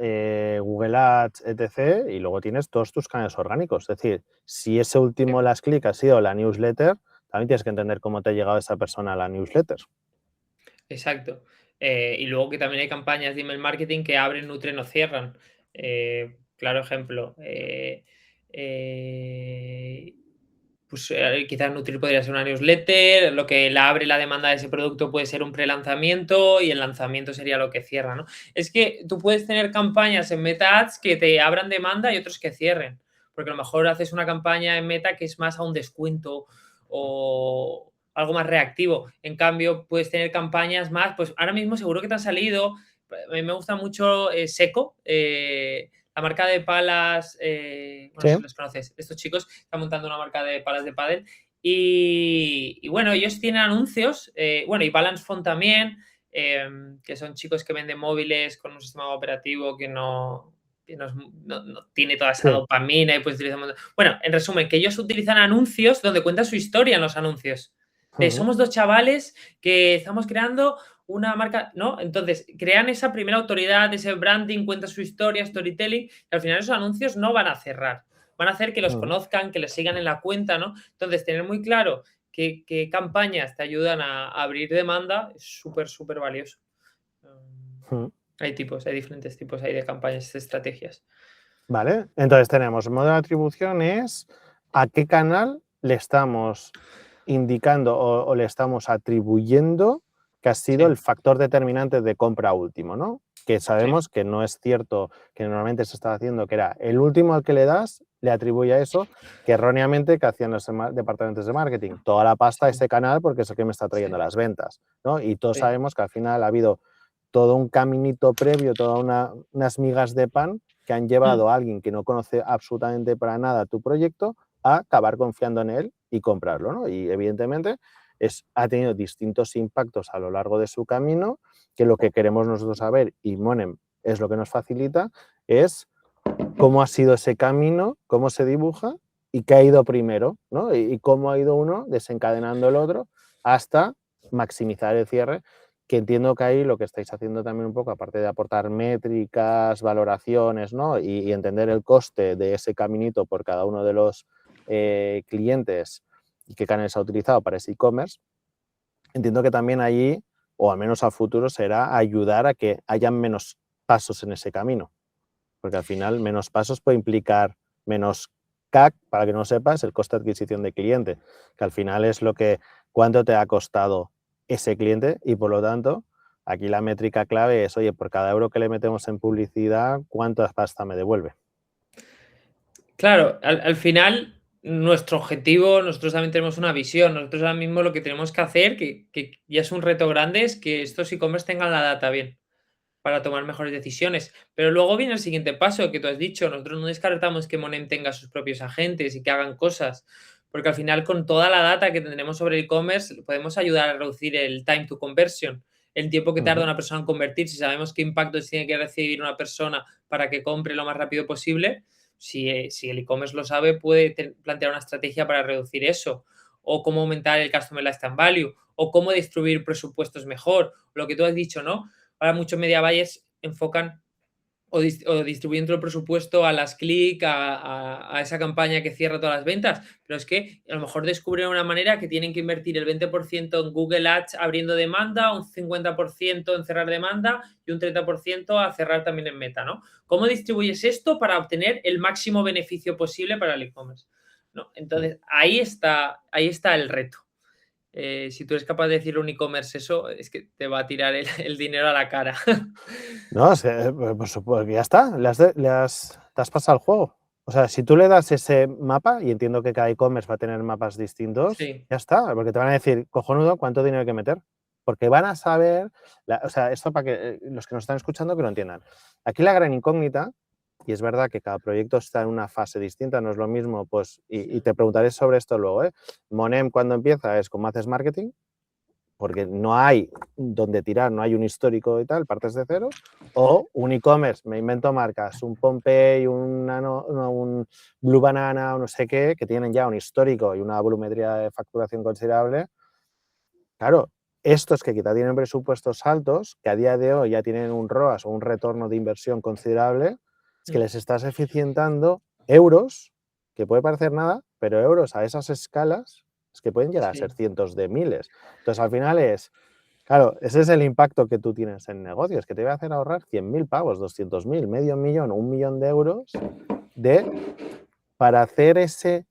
Google Ads, etc. Y luego tienes todos tus canales orgánicos. Es decir, si ese último Sí, last click ha sido la newsletter, también tienes que entender cómo te ha llegado esa persona a la newsletter. exacto. Y luego que también hay campañas de email marketing que abren, nutren o cierran. Claro ejemplo. pues quizás nutrir podría ser una newsletter, lo que la abre la demanda de ese producto puede ser un prelanzamiento y el lanzamiento sería lo que cierra, ¿no? Es que tú puedes tener campañas en Meta Ads que te abran demanda y otros que cierren, porque a lo mejor haces una campaña en Meta que es más a un descuento o algo más reactivo. En cambio, puedes tener campañas más, pues ahora mismo seguro que te han salido, a mí me gusta mucho Seco, la marca de palas, bueno, Sí. si los conoces, estos chicos están montando una marca de palas de pádel y bueno, ellos tienen anuncios, bueno, y Balance Phone también, que son chicos que venden móviles con un sistema operativo que no tiene toda esa Sí. dopamina y pues utilizamos... Bueno, en resumen, que ellos utilizan anuncios donde cuentan su historia en los anuncios. Ujú. Somos dos chavales que estamos creando una marca, ¿no? Entonces, crean esa primera autoridad, ese branding, cuenta su historia, storytelling, y al final esos anuncios no van a cerrar, van a hacer que los Ujú. conozcan, que les sigan en la cuenta, ¿no? Entonces, tener muy claro qué campañas te ayudan a abrir demanda es súper, súper valioso. Ujú. Hay diferentes tipos ahí de campañas, de estrategias. Vale, entonces tenemos el modo de atribución es a qué canal le estamos indicando o le estamos atribuyendo que ha sido Sí, el factor determinante de compra último, ¿no? Que sí, sabemos que no es cierto, que normalmente se estaba haciendo, que era el último al que le das, le atribuye a eso, que erróneamente que hacían los departamentos de marketing. Toda la pasta a sí, ese canal porque es el que me está sí, trayendo las ventas, ¿no? Y todos sí. sabemos que al final ha habido todo un caminito previo, todas unas migas de pan que han Mm, llevado a alguien que no conoce absolutamente para nada tu proyecto a acabar confiando en él y comprarlo, ¿no? Y evidentemente ha tenido distintos impactos a lo largo de su camino, que lo que queremos nosotros saber, y Monem es lo que nos facilita, es cómo ha sido ese camino, cómo se dibuja y qué ha ido primero, ¿no? Y cómo ha ido uno desencadenando el otro hasta maximizar el cierre, que entiendo que ahí lo que estáis haciendo también un poco, aparte de aportar métricas, valoraciones, ¿no? Y entender el coste de ese caminito por cada uno de los clientes y qué canales ha utilizado para ese e-commerce, entiendo que también allí, o al menos a futuro, será ayudar a que hayan menos pasos en ese camino, porque al final menos pasos puede implicar menos CAC, para que no sepas, el coste de adquisición de cliente, que al final es cuánto te ha costado ese cliente y por lo tanto, aquí la métrica clave es, oye, por cada euro que le metemos en publicidad, ¿cuánta pasta me devuelve? Claro, al final, nuestro objetivo, nosotros también tenemos una visión. Nosotros ahora mismo lo que tenemos que hacer, que ya es un reto grande, es que estos e-commerce tengan la data bien para tomar mejores decisiones. Pero luego viene el siguiente paso que tú has dicho. Nosotros no descartamos que Monem tenga sus propios agentes y que hagan cosas, porque al final con toda la data que tendremos sobre el e-commerce podemos ayudar a reducir el time to conversion, el tiempo que tarda Ujú. una persona en convertir. Si sabemos qué impactos tiene que recibir una persona para que compre lo más rápido posible, si el e-commerce lo sabe, puede plantear una estrategia para reducir eso, o cómo aumentar el customer lifetime value, o cómo distribuir presupuestos mejor, lo que tú has dicho, ¿no? Ahora muchos media buyers enfocan o distribuyendo todo el presupuesto a las clic, a esa campaña que cierra todas las ventas, pero es que a lo mejor descubren una manera que tienen que invertir el 20% en Google Ads abriendo demanda, un 50% en cerrar demanda y un 30% a cerrar también en Meta, ¿no? ¿Cómo distribuyes esto para obtener el máximo beneficio posible para el e-commerce? ¿No? Entonces, ahí está el reto. Si tú eres capaz de decir un e-commerce eso, es que te va a tirar el dinero a la cara. No, por supuesto, ya está, te has pasado el juego. O sea, si tú le das ese mapa, y entiendo que cada e-commerce va a tener mapas distintos, Sí, ya está, porque te van a decir, cojonudo, cuánto dinero hay que meter. Porque van a saber, o sea, esto para que los que nos están escuchando que lo entiendan. Aquí la gran incógnita, y es verdad que cada proyecto está en una fase distinta, no es lo mismo, pues, y sí, te preguntaré sobre esto luego, ¿eh? Monem cuando empieza es como haces marketing, porque no hay donde tirar, no hay un histórico y tal, partes de cero, o un e-commerce, me invento marcas, un Pompey, un Blue Banana o no sé qué, que tienen ya un histórico y una volumetría de facturación considerable. Claro, estos que quizá tienen presupuestos altos, que a día de hoy ya tienen un ROAS o un retorno de inversión considerable, es que mm, les estás eficientando euros, que puede parecer nada, pero euros a esas escalas es que pueden llegar a ser sí, cientos de miles. Entonces, al final claro, ese es el impacto que tú tienes en negocios, que te va a hacer ahorrar 100.000 pavos, 200.000, medio millón, 1 millón de euros para hacer ese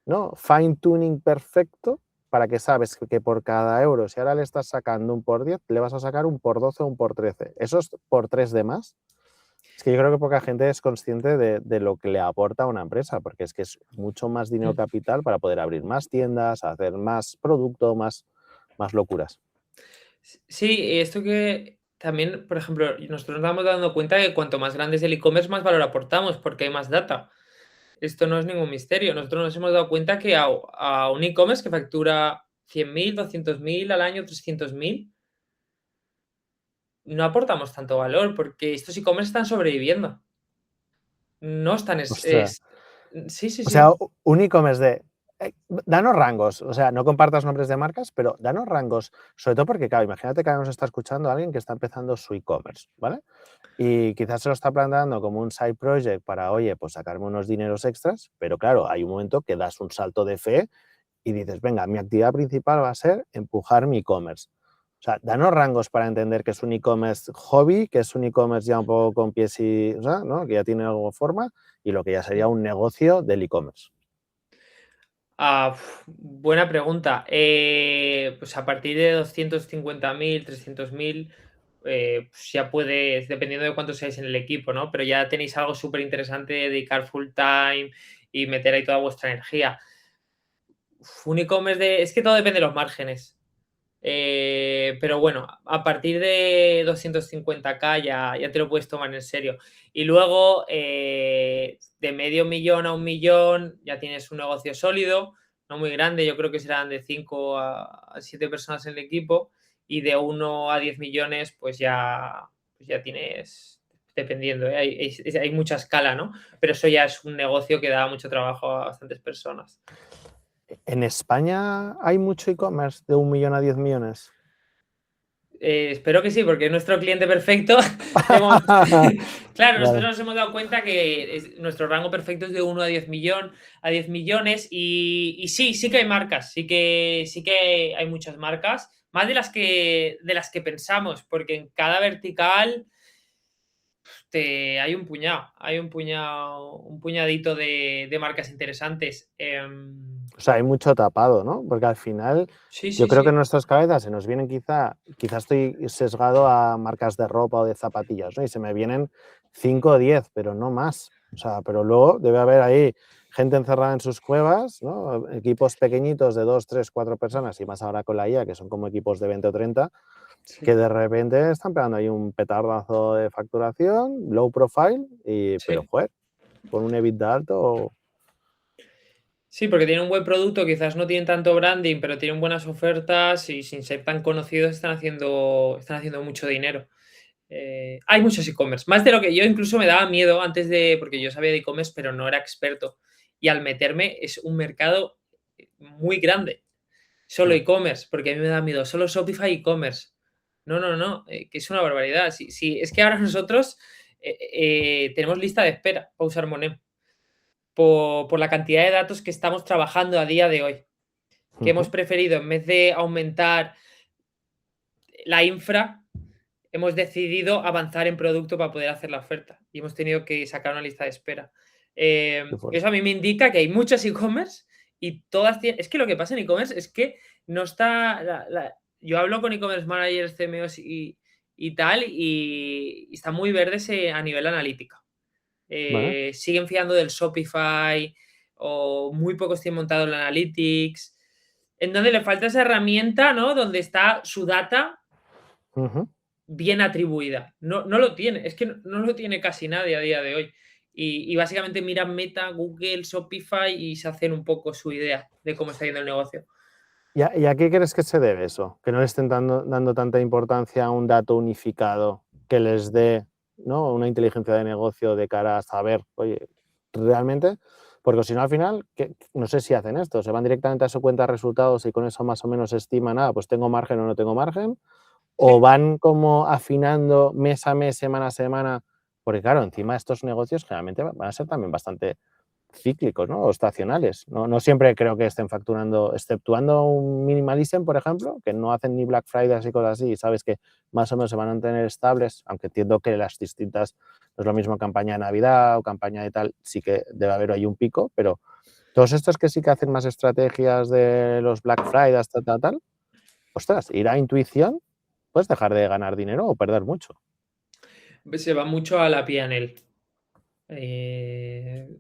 ¿no? Fine tuning perfecto para que sabes que por cada euro, si ahora le estás sacando un por 10, le vas a sacar un por 12 o un por 13. Esos por 3 de más. Es que yo creo que poca gente es consciente de lo que le aporta a una empresa, porque es que es mucho más dinero capital para poder abrir más tiendas, hacer más producto, más locuras. Sí, esto que también, por ejemplo, nosotros nos estamos dando cuenta que cuanto más grande es el e-commerce, más valor aportamos, porque hay más data. Esto no es ningún misterio. Nosotros nos hemos dado cuenta que a un e-commerce que factura 100.000, 200.000 al año, 300.000, no aportamos tanto valor porque estos e-commerce están sobreviviendo. No están Ostras. sí, sí, O sea, sí. un e-commerce danos rangos, o sea, no compartas nombres de marcas, pero danos rangos, sobre todo porque, claro, imagínate que ahora nos está escuchando alguien que está empezando su e-commerce, ¿vale? Y quizás se lo está planteando como un side project para, oye, pues sacarme unos dineros extras, pero claro, hay un momento que das un salto de fe y dices, venga, mi actividad principal va a ser empujar mi e-commerce. O sea, danos rangos para entender que es un e-commerce hobby, que es un e-commerce ya un poco con pies y, o sea, ¿no? Que ya tiene algo de forma, y lo que ya sería un negocio del e-commerce. Buena pregunta. Pues a partir de 250.000, 300.000, pues ya puedes, dependiendo de cuántos seáis en el equipo, ¿no? Pero ya tenéis algo súper interesante, dedicar full time y meter ahí toda vuestra energía. Un e-commerce es que todo depende de los márgenes. Pero bueno, a partir de 250K ya te lo puedes tomar en serio. Y luego, de medio millón a 1 millón, ya tienes un negocio sólido, no muy grande, yo creo que serán de 5 a 7 personas en el equipo, y de 1 a 10 millones, pues ya tienes, dependiendo, ¿eh? Hay mucha escala, ¿no? Pero eso ya es un negocio que da mucho trabajo a bastantes personas. ¿En España hay mucho e-commerce de 1 millón a 10 millones? Espero que sí, porque es nuestro cliente perfecto. Hemos claro, nosotros Vale. nos hemos dado cuenta que nuestro rango perfecto es de 1 a 10 millones y sí que hay marcas, sí que hay muchas marcas, más de las que pensamos, porque en cada vertical hay un puñadito de marcas interesantes. O sea, hay mucho tapado, ¿no? Porque al final Sí, yo sí, creo que en sí. nuestras cabezas se nos vienen quizás estoy sesgado a marcas de ropa o de zapatillas, ¿no? Y se me vienen 5 o 10, pero no más. O sea, pero luego debe haber ahí gente encerrada en sus cuevas, ¿no? Equipos pequeñitos de 2, 3, 4 personas y más ahora con la IA, que son como equipos de 20 o 30, que Sí, de repente están pegando ahí un petardazo de facturación, low profile, pero sí. joder, con un EBITDA alto. Sí, porque tienen un buen producto, quizás no tienen tanto branding, pero tienen buenas ofertas y sin ser tan conocidos están haciendo mucho dinero. Hay muchos e-commerce, más de lo que yo incluso me daba miedo antes porque yo sabía de e-commerce, pero no era experto. Y al meterme es un mercado muy grande, solo e-commerce, porque a mí me da miedo, solo Shopify e-commerce. No, no, no, que es una barbaridad. Sí, sí, es que ahora nosotros tenemos lista de espera para usar Monem por la cantidad de datos que estamos trabajando a día de hoy, que hemos preferido, en vez de aumentar la infra, hemos decidido avanzar en producto para poder hacer la oferta y hemos tenido que sacar una lista de espera. Qué fuerte. Eso a mí me indica que hay muchos e-commerce y todas tienen. Es que lo que pasa en e-commerce es que no está. Yo hablo con e-commerce managers, CMOs y tal, y está muy verdes a nivel analítica. Vale. Siguen fiando del Shopify o muy pocos tienen montado el Analytics, en donde le falta esa herramienta, ¿no? Donde está su data Ujú. bien atribuida. No, no lo tiene, es que no lo tiene casi nadie a día de hoy. Y básicamente miran Meta, Google, Shopify y se hacen un poco su idea de cómo está yendo el negocio. ¿Y a qué crees que se debe eso? Que no le estén dando tanta importancia a un dato unificado que les dé, ¿no? Una inteligencia de negocio de cara a saber, oye, realmente, porque si no al final, no sé si hacen esto, se van directamente a su cuenta de resultados y con eso más o menos estiman, pues tengo margen o no tengo margen, o Sí, van como afinando mes a mes, semana a semana, porque claro, encima estos negocios generalmente van a ser también bastante cíclicos, ¿no? O estacionales. No siempre creo que estén facturando, exceptuando un Minimalism, por ejemplo, que no hacen ni Black Friday y cosas así, y sabes que más o menos se van a mantener estables, aunque entiendo que las distintas, no es lo mismo campaña de Navidad o campaña de tal, sí que debe haber ahí un pico, pero Todos estos que sí que hacen más estrategias de los Black Friday, tal, ostras, ir a intuición, puedes dejar de ganar dinero o perder mucho. Se va mucho a la P&L.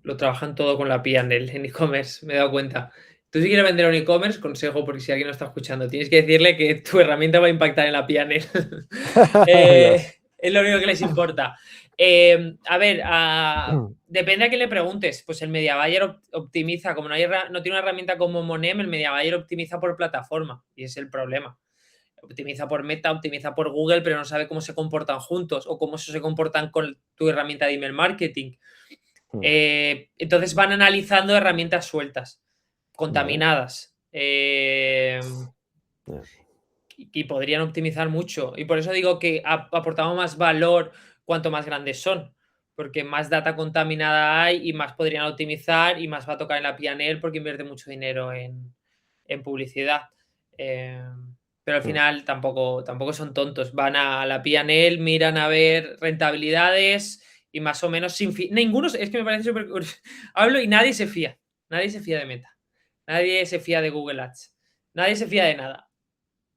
Lo trabajan todo con la P&L en e-commerce, me he dado cuenta. Tú si quieres vender un e-commerce, consejo, porque si alguien no está escuchando, tienes que decirle que tu herramienta va a impactar en la P&L. Dios. Es lo único que les importa. A ver, depende a quién le preguntes. Pues el Media Buyer optimiza, como no tiene una herramienta como Monem, el Media Buyer optimiza por plataforma y es el problema. Optimiza por Meta, optimiza por Google, pero no sabe cómo se comportan juntos o cómo se comportan con tu herramienta de email marketing. Entonces van analizando herramientas sueltas, contaminadas, y podrían optimizar mucho. Y por eso digo que aportamos más valor cuanto más grandes son, porque más data contaminada hay y más podrían optimizar y más va a tocar en la P&L porque invierte mucho dinero en publicidad. Pero al final tampoco son tontos. Van a la P&L, miran a ver rentabilidades y más o menos sin ninguno, es que me parece súper curioso. Hablo y nadie se fía. Nadie se fía de Meta. Nadie se fía de Google Ads. Nadie se fía de nada.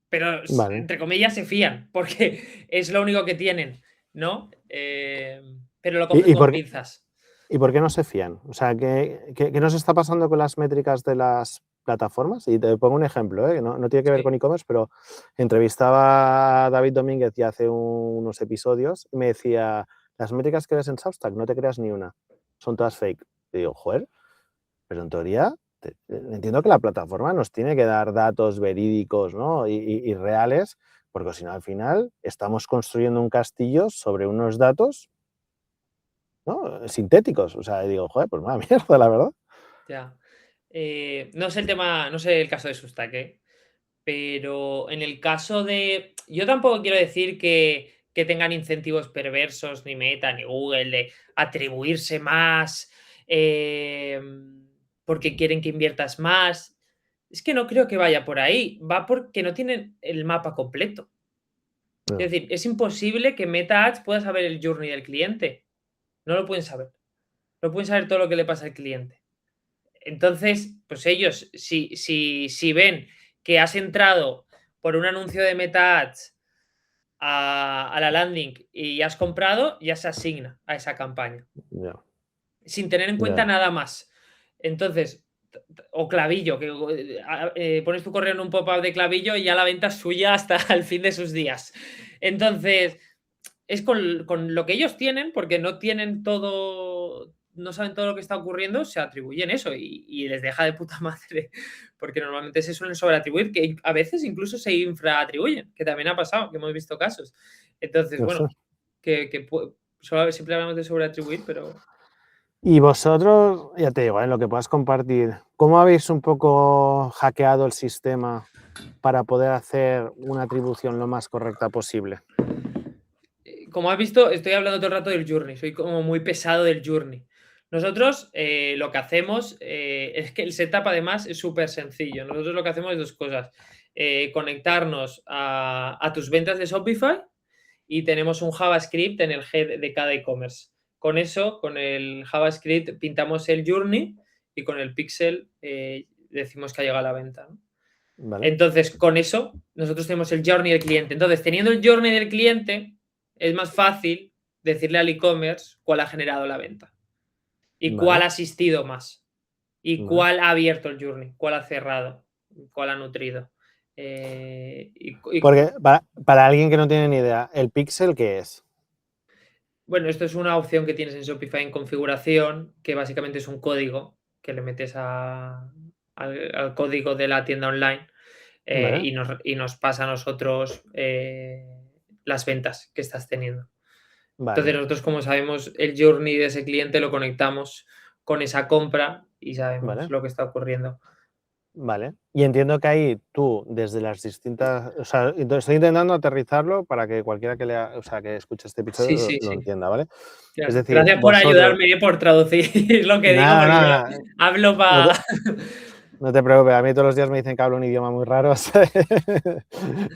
Pero, Vale. entre comillas, se fían, porque es lo único que tienen, ¿no? Pero lo cogen con pinzas. ¿Y por qué no se fían? O sea, ¿qué nos está pasando con las métricas de las plataformas? Y te pongo un ejemplo, que no tiene que ver Sí. con e-commerce, pero entrevistaba a David Domínguez ya hace unos episodios y me decía, las métricas que ves en Substack, no te creas ni una, son todas fake. Y digo, joder, pero en teoría entiendo que la plataforma nos tiene que dar datos verídicos, ¿no? y reales, porque si no, al final estamos construyendo un castillo sobre unos datos, ¿no? Sintéticos. O sea, digo, joder, pues mala mierda, la verdad. Ya. No sé el tema, no sé el caso de Substack, pero en el caso de. Yo tampoco quiero decir que tengan incentivos perversos, ni Meta, ni Google, de atribuirse más porque quieren que inviertas más. Es que no creo que vaya por ahí. Va porque no tienen el mapa completo. No. Es decir, es imposible que Meta Ads pueda saber el journey del cliente. No lo pueden saber. No pueden saber todo lo que le pasa al cliente. Entonces, pues ellos, si ven que has entrado por un anuncio de Meta Ads a la landing y has comprado, ya se asigna a esa campaña. Ya. Sin tener en cuenta nada más. Entonces, o Clavillo, que pones tu correo en un pop-up de Clavillo y ya la venta es suya hasta el fin de sus días. Entonces, es con lo que ellos tienen, porque no tienen todo, no saben todo lo que está ocurriendo, se atribuyen eso y les deja de puta madre, porque normalmente se suelen sobreatribuir, que a veces incluso se infraatribuyen, que también ha pasado, que hemos visto casos. Entonces, No sé. bueno, siempre hablamos de sobreatribuir, pero. Y vosotros, ya te digo, en lo que puedas compartir, ¿cómo habéis un poco hackeado el sistema para poder hacer una atribución lo más correcta posible? Como has visto, estoy hablando todo el rato del journey, soy como muy pesado del journey. Nosotros lo que hacemos es que el setup además es súper sencillo. Nosotros lo que hacemos es dos cosas. Conectarnos a tus ventas de Shopify y tenemos un JavaScript en el head de cada e-commerce. Con eso, con el JavaScript pintamos el journey y con el pixel decimos que ha llegado a la venta, ¿no? ¿Vale? Entonces, con eso, nosotros tenemos el journey del cliente. Entonces, teniendo el journey del cliente, es más fácil decirle al e-commerce cuál ha generado la venta y cuál ¿Vale? ha asistido más y ¿Vale? cuál ha abierto el journey, cuál ha cerrado, cuál ha nutrido. Porque para alguien que no tiene ni idea, ¿el pixel qué es? Bueno, esto es una opción que tienes en Shopify en configuración, que básicamente es un código que le metes al código de la tienda online ¿Vale? y nos pasa a nosotros las ventas que estás teniendo. Entonces Vale. nosotros, como sabemos el journey de ese cliente, lo conectamos con esa compra y sabemos ¿Vale? lo que está ocurriendo. Vale. Y entiendo que ahí tú, desde las distintas. O sea, estoy intentando aterrizarlo para que cualquiera que lea, o sea, que escuche este Sí, episodio sí, lo sí. entienda, ¿vale? Es Claro. decir, Gracias por vosotros. ayudarme, por traducir lo que digo, Nada, porque yo nada. hablo No para. te, no te preocupes, a mí todos los días me dicen que hablo un idioma muy raro.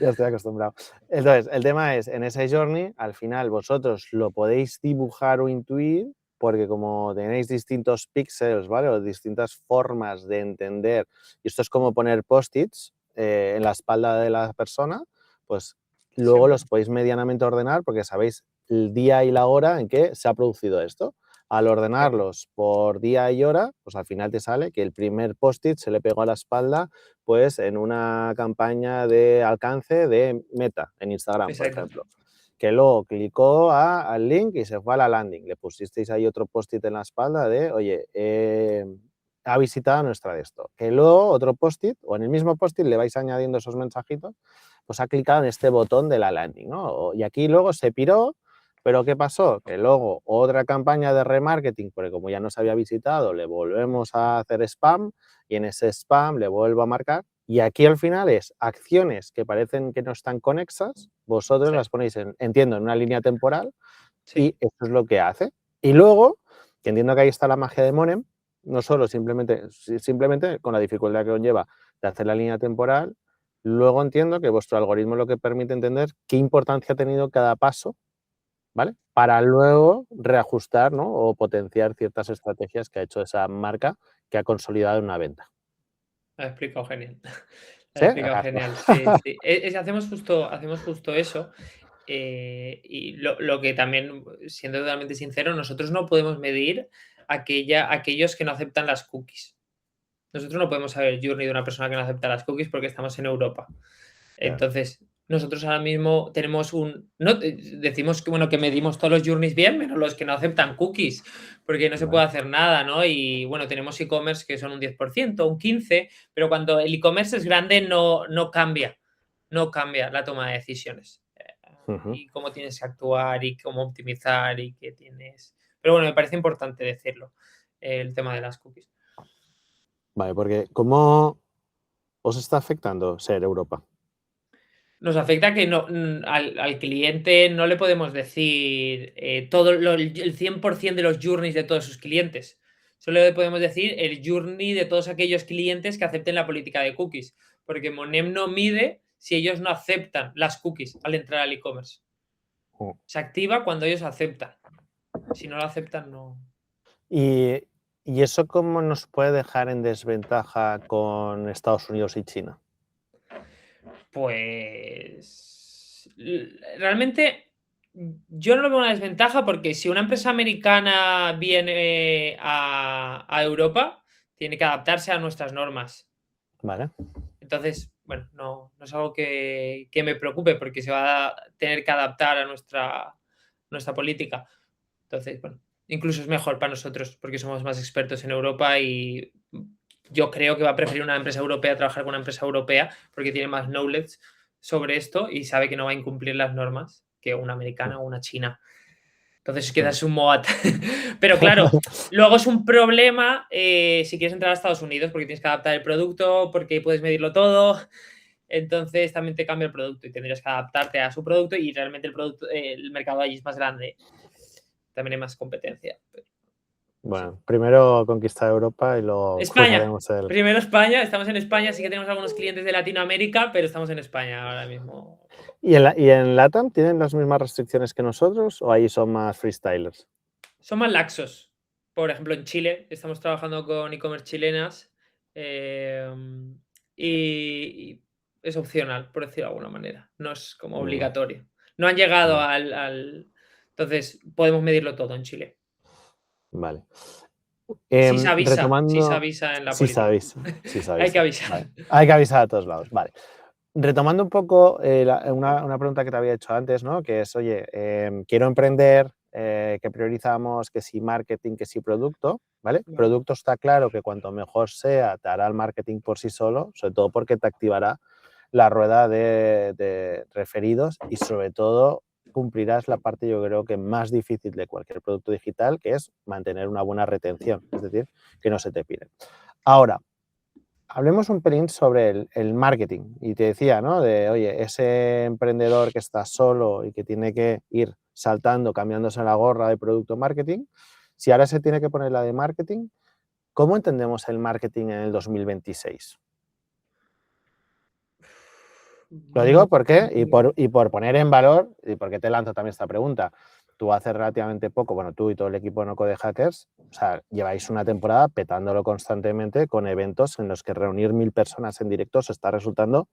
Ya estoy acostumbrado. Entonces, el tema es, en ese journey, al final vosotros lo podéis dibujar o intuir porque como tenéis distintos píxeles, ¿vale? O distintas formas de entender, y esto es como poner post-its en la espalda de la persona, pues luego Siempre. los podéis medianamente ordenar porque sabéis el día y la hora en que se ha producido esto. Al ordenarlos por día y hora, pues al final te sale que el primer post-it se le pegó a la espalda pues en una campaña de alcance de Meta en Instagram, por Exacto. ejemplo, que luego clicó al link y se fue a la landing. Le pusisteis ahí otro post-it en la espalda de, oye, ha visitado nuestra de esto. Que luego otro post-it, o en el mismo post-it le vais añadiendo esos mensajitos, pues ha clicado en este botón de la landing, ¿no? Y aquí luego se piró, pero ¿qué pasó? Que luego otra campaña de remarketing, porque como ya nos había visitado, le volvemos a hacer spam y en ese spam le vuelvo a marcar. Y aquí al final es acciones que parecen que no están conexas, vosotros Sí. las ponéis, entiendo, en una línea temporal Sí. y eso es lo que hace. Y luego, que entiendo que ahí está la magia de Monem, no solo simplemente con la dificultad que conlleva de hacer la línea temporal, luego entiendo que vuestro algoritmo lo que permite entender qué importancia ha tenido cada paso, ¿vale? Para luego reajustar, ¿no? O potenciar ciertas estrategias que ha hecho esa marca que ha consolidado en una venta. Lo has explicado genial. Lo ¿Sí? has explicado genial. Sí, sí. Hacemos justo eso. Y lo que también, siendo totalmente sincero, nosotros no podemos medir aquellos que no aceptan las cookies. Nosotros no podemos saber el journey de una persona que no acepta las cookies porque estamos en Europa. Claro. Entonces, nosotros ahora mismo tenemos decimos que, bueno, que medimos todos los journeys bien, menos los que no aceptan cookies, porque no se Vale. puede hacer nada, ¿no? Y bueno, tenemos e-commerce que son un 10%, un 15%, pero cuando el e-commerce es grande no cambia la toma de decisiones. Ujú. Y cómo tienes que actuar y cómo optimizar y qué tienes. Pero bueno, me parece importante decirlo, el tema de las cookies. Vale, porque ¿cómo os está afectando ser Europa? Nos afecta que al cliente no le podemos decir el 100% de los journeys de todos sus clientes. Solo le podemos decir el journey de todos aquellos clientes que acepten la política de cookies. Porque Monem no mide si ellos no aceptan las cookies al entrar al e-commerce. Oh. Se activa cuando ellos aceptan. Si no lo aceptan, no. ¿Y, y eso cómo nos puede dejar en desventaja con Estados Unidos y China? Pues realmente yo no lo veo una desventaja porque si una empresa americana viene a Europa, tiene que adaptarse a nuestras normas. ¿Vale? Entonces, bueno, no es algo que me preocupe porque se va a tener que adaptar a nuestra política. Entonces, bueno, incluso es mejor para nosotros porque somos más expertos en Europa y yo creo que va a preferir una empresa europea trabajar con una empresa europea porque tiene más knowledge sobre esto y sabe que no va a incumplir las normas que una americana o una china. Entonces quedas un MOAT. Pero claro, luego es un problema si quieres entrar a Estados Unidos porque tienes que adaptar el producto, porque puedes medirlo todo. Entonces también te cambia el producto y tendrías que adaptarte a su producto y realmente el mercado allí es más grande. También hay más competencia. Bueno, primero conquistar Europa y luego España. cruzaremos el... Primero España. Estamos en España. Sí que tenemos algunos clientes de Latinoamérica, pero estamos en España ahora mismo. ¿Y en LATAM tienen las mismas restricciones que nosotros o ahí son más freestylers? Son más laxos. Por ejemplo, en Chile estamos trabajando con e-commerce chilenas y es opcional, por decirlo de alguna manera. No es como obligatorio. No han llegado Vale. Entonces, podemos medirlo todo en Chile. Vale. Sí se Retomando, avisa en la sí política. sabéis, sí Hay sabéis. que avisar. Vale. Hay que avisar a todos lados. Vale. Retomando un poco una pregunta que te había hecho antes, ¿no? Que es, oye, quiero emprender, que priorizamos, que si marketing, que si producto, ¿vale? Vale. Producto está claro que cuanto mejor sea, te hará el marketing por sí solo, sobre todo porque te activará la rueda de referidos y sobre todo cumplirás la parte yo creo que más difícil de cualquier producto digital, que es mantener una buena retención, es decir, que no se te pire. Ahora, hablemos un pelín sobre el marketing. Y te decía, ¿no? De, oye, ese emprendedor que está solo y que tiene que ir saltando, cambiándose la gorra de producto marketing, si ahora se tiene que poner la de marketing, ¿cómo entendemos el marketing en el 2026? Lo Muy digo porque, complicado. y por poner en valor, y porque te lanzo también esta pregunta, tú hace relativamente poco, bueno, tú y todo el equipo de No Code Hackers, o sea, lleváis una temporada petándolo constantemente con eventos en los que reunir 1000 personas en directo os está resultando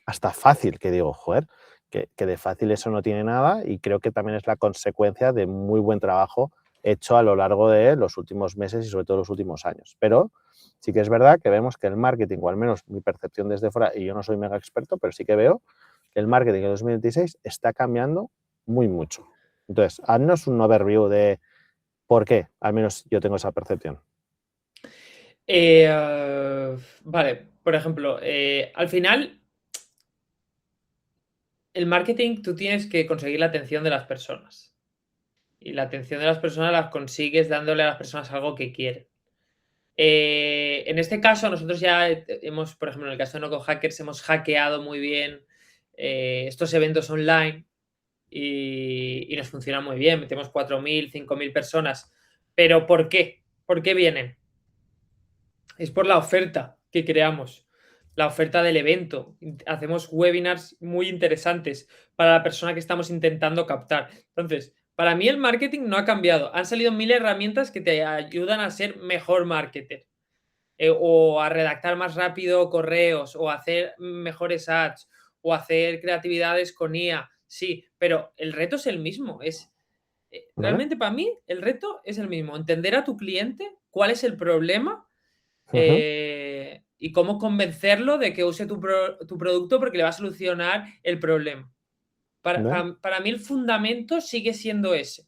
hasta fácil, que digo, joder, que de fácil eso no tiene nada, y creo que también es la consecuencia de muy buen trabajo hecho a lo largo de los últimos meses y sobre todo los últimos años. Pero sí que es verdad que vemos que el marketing, o al menos mi percepción desde fuera, y yo no soy mega experto, pero sí que veo que el marketing en 2026 está cambiando muy mucho. Entonces, haznos un overview de por qué, al menos yo tengo esa percepción. Vale, por ejemplo, al final el marketing tú tienes que conseguir la atención de las personas. Y la atención de las personas la consigues dándole a las personas algo que quieren. En este caso, nosotros ya hemos, por ejemplo, en el caso de Noco Hackers, hemos hackeado muy bien estos eventos online y nos funciona muy bien. Metemos 4.000, 5.000 personas. ¿Pero por qué? ¿Por qué vienen? Es por la oferta que creamos, la oferta del evento. Hacemos webinars muy interesantes para la persona que estamos intentando captar. Entonces, para mí el marketing no ha cambiado. Han salido 1000 herramientas que te ayudan a ser mejor marketer. O a redactar más rápido correos, o a hacer mejores ads, o a hacer creatividades con IA. Sí, pero el reto es el mismo. ¿Vale? Realmente para mí el reto es el mismo. Entender a tu cliente, cuál es el problema Ujú. y cómo convencerlo de que use tu producto porque le va a solucionar el problema. ¿Vale? Para mí el fundamento sigue siendo ese.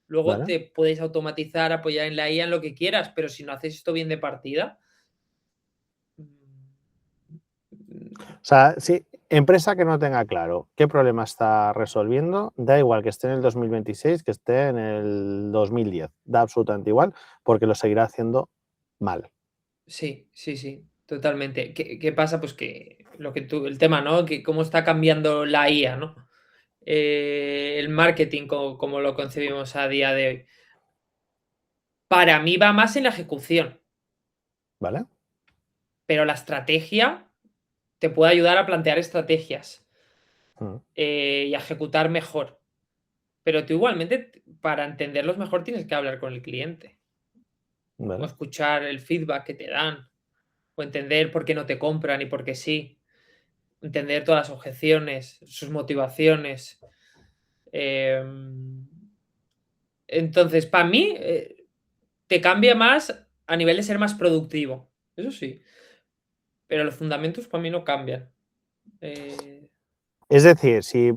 Luego ¿Vale? te puedes automatizar, apoyar en la IA, en lo que quieras, pero si no haces esto bien de partida. O sea, sí, empresa que no tenga claro qué problema está resolviendo, da igual que esté en el 2026, que esté en el 2010, da absolutamente igual, porque lo seguirá haciendo mal. Sí, sí, sí, totalmente. ¿Qué pasa? Pues que el tema, ¿no? Que cómo está cambiando la IA, ¿no? El marketing como lo concebimos a día de hoy. Para mí va más en la ejecución, ¿Vale? pero la estrategia te puede ayudar a plantear estrategias Mm. y a ejecutar mejor. Pero tú igualmente, para entenderlos mejor, tienes que hablar con el cliente o ¿Vale? escuchar el feedback que te dan o entender por qué no te compran y por qué sí. Entender todas las objeciones, sus motivaciones. Em, entonces, para mí, te cambia más a nivel de ser más productivo. Eso sí. Pero los fundamentos para mí no cambian. Eh, Es decir, si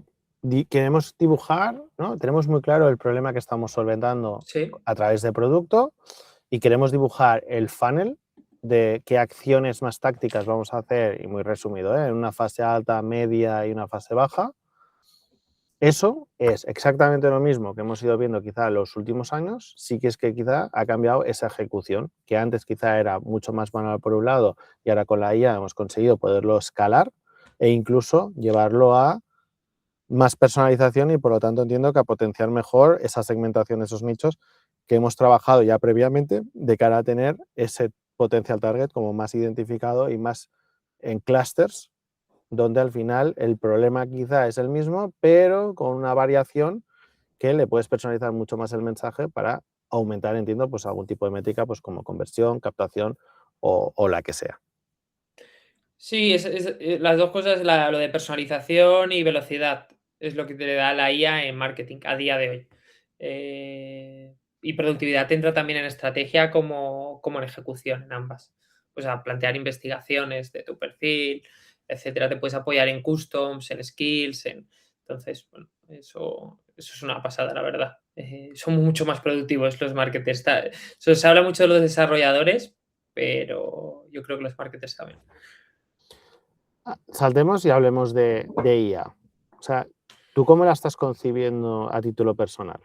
queremos dibujar, ¿no? Tenemos muy claro el problema que estamos solventando sí, a través de producto y queremos dibujar el funnel de qué acciones más tácticas vamos a hacer, y muy resumido, ¿eh? En una fase alta, media y una fase baja. Eso es exactamente lo mismo que hemos ido viendo quizá en los últimos años, sí que es que quizá ha cambiado esa ejecución, que antes quizá era mucho más manual por un lado y ahora con la IA hemos conseguido poderlo escalar e incluso llevarlo a más personalización y por lo tanto entiendo que a potenciar mejor esa segmentación, esos nichos que hemos trabajado ya previamente de cara a tener ese potencial target como más identificado y más en clusters donde al final el problema quizá es el mismo, pero con una variación que le puedes personalizar mucho más el mensaje para aumentar, entiendo, pues algún tipo de métrica, pues como conversión, captación o la que sea. sí, las dos cosas, lo de personalización y velocidad, es lo que te da la IA en marketing a día de hoy. Y productividad entra también en estrategia como en ejecución, en ambas. O sea, plantear investigaciones de tu perfil, etcétera. Te puedes apoyar en customs, en skills, entonces, bueno, eso es una pasada, la verdad. Son mucho más productivos los marketers. Se habla mucho de los desarrolladores, pero yo creo que los marketers también. Saltemos y hablemos de IA. O sea, ¿tú cómo la estás concibiendo a título personal?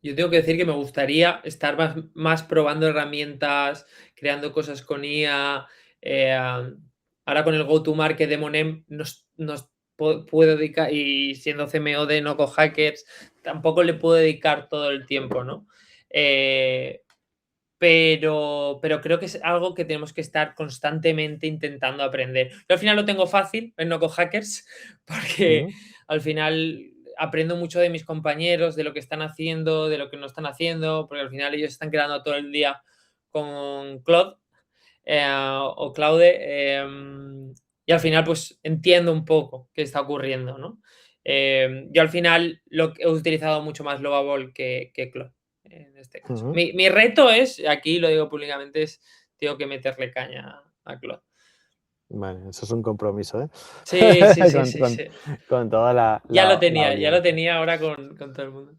Yo tengo que decir que me gustaría estar más probando herramientas, creando cosas con IA. Ahora con el go-to-market de Monem nos puedo dedicar, y siendo CMO de Noco Hackers, tampoco le puedo dedicar todo el tiempo, ¿no? Eh, pero creo que es algo que tenemos que estar constantemente intentando aprender. Yo al final lo tengo fácil en Noco Hackers porque ¿Mm? al final aprendo mucho de mis compañeros, de lo que están haciendo, de lo que no están haciendo, porque al final ellos están quedando todo el día con Claude o Claude, y al final pues entiendo un poco qué está ocurriendo, ¿no? Yo al final he utilizado mucho más Lovable que Claude en este caso. Ujú. Mi reto es, aquí lo digo públicamente, es tengo que meterle caña a Claude. Vale, eso es un compromiso, ¿eh? Sí, sí, sí, Con, sí, con- sí. con toda la, Ya lo la- la tenía, ya lo audiencia. tenía ahora con todo el mundo.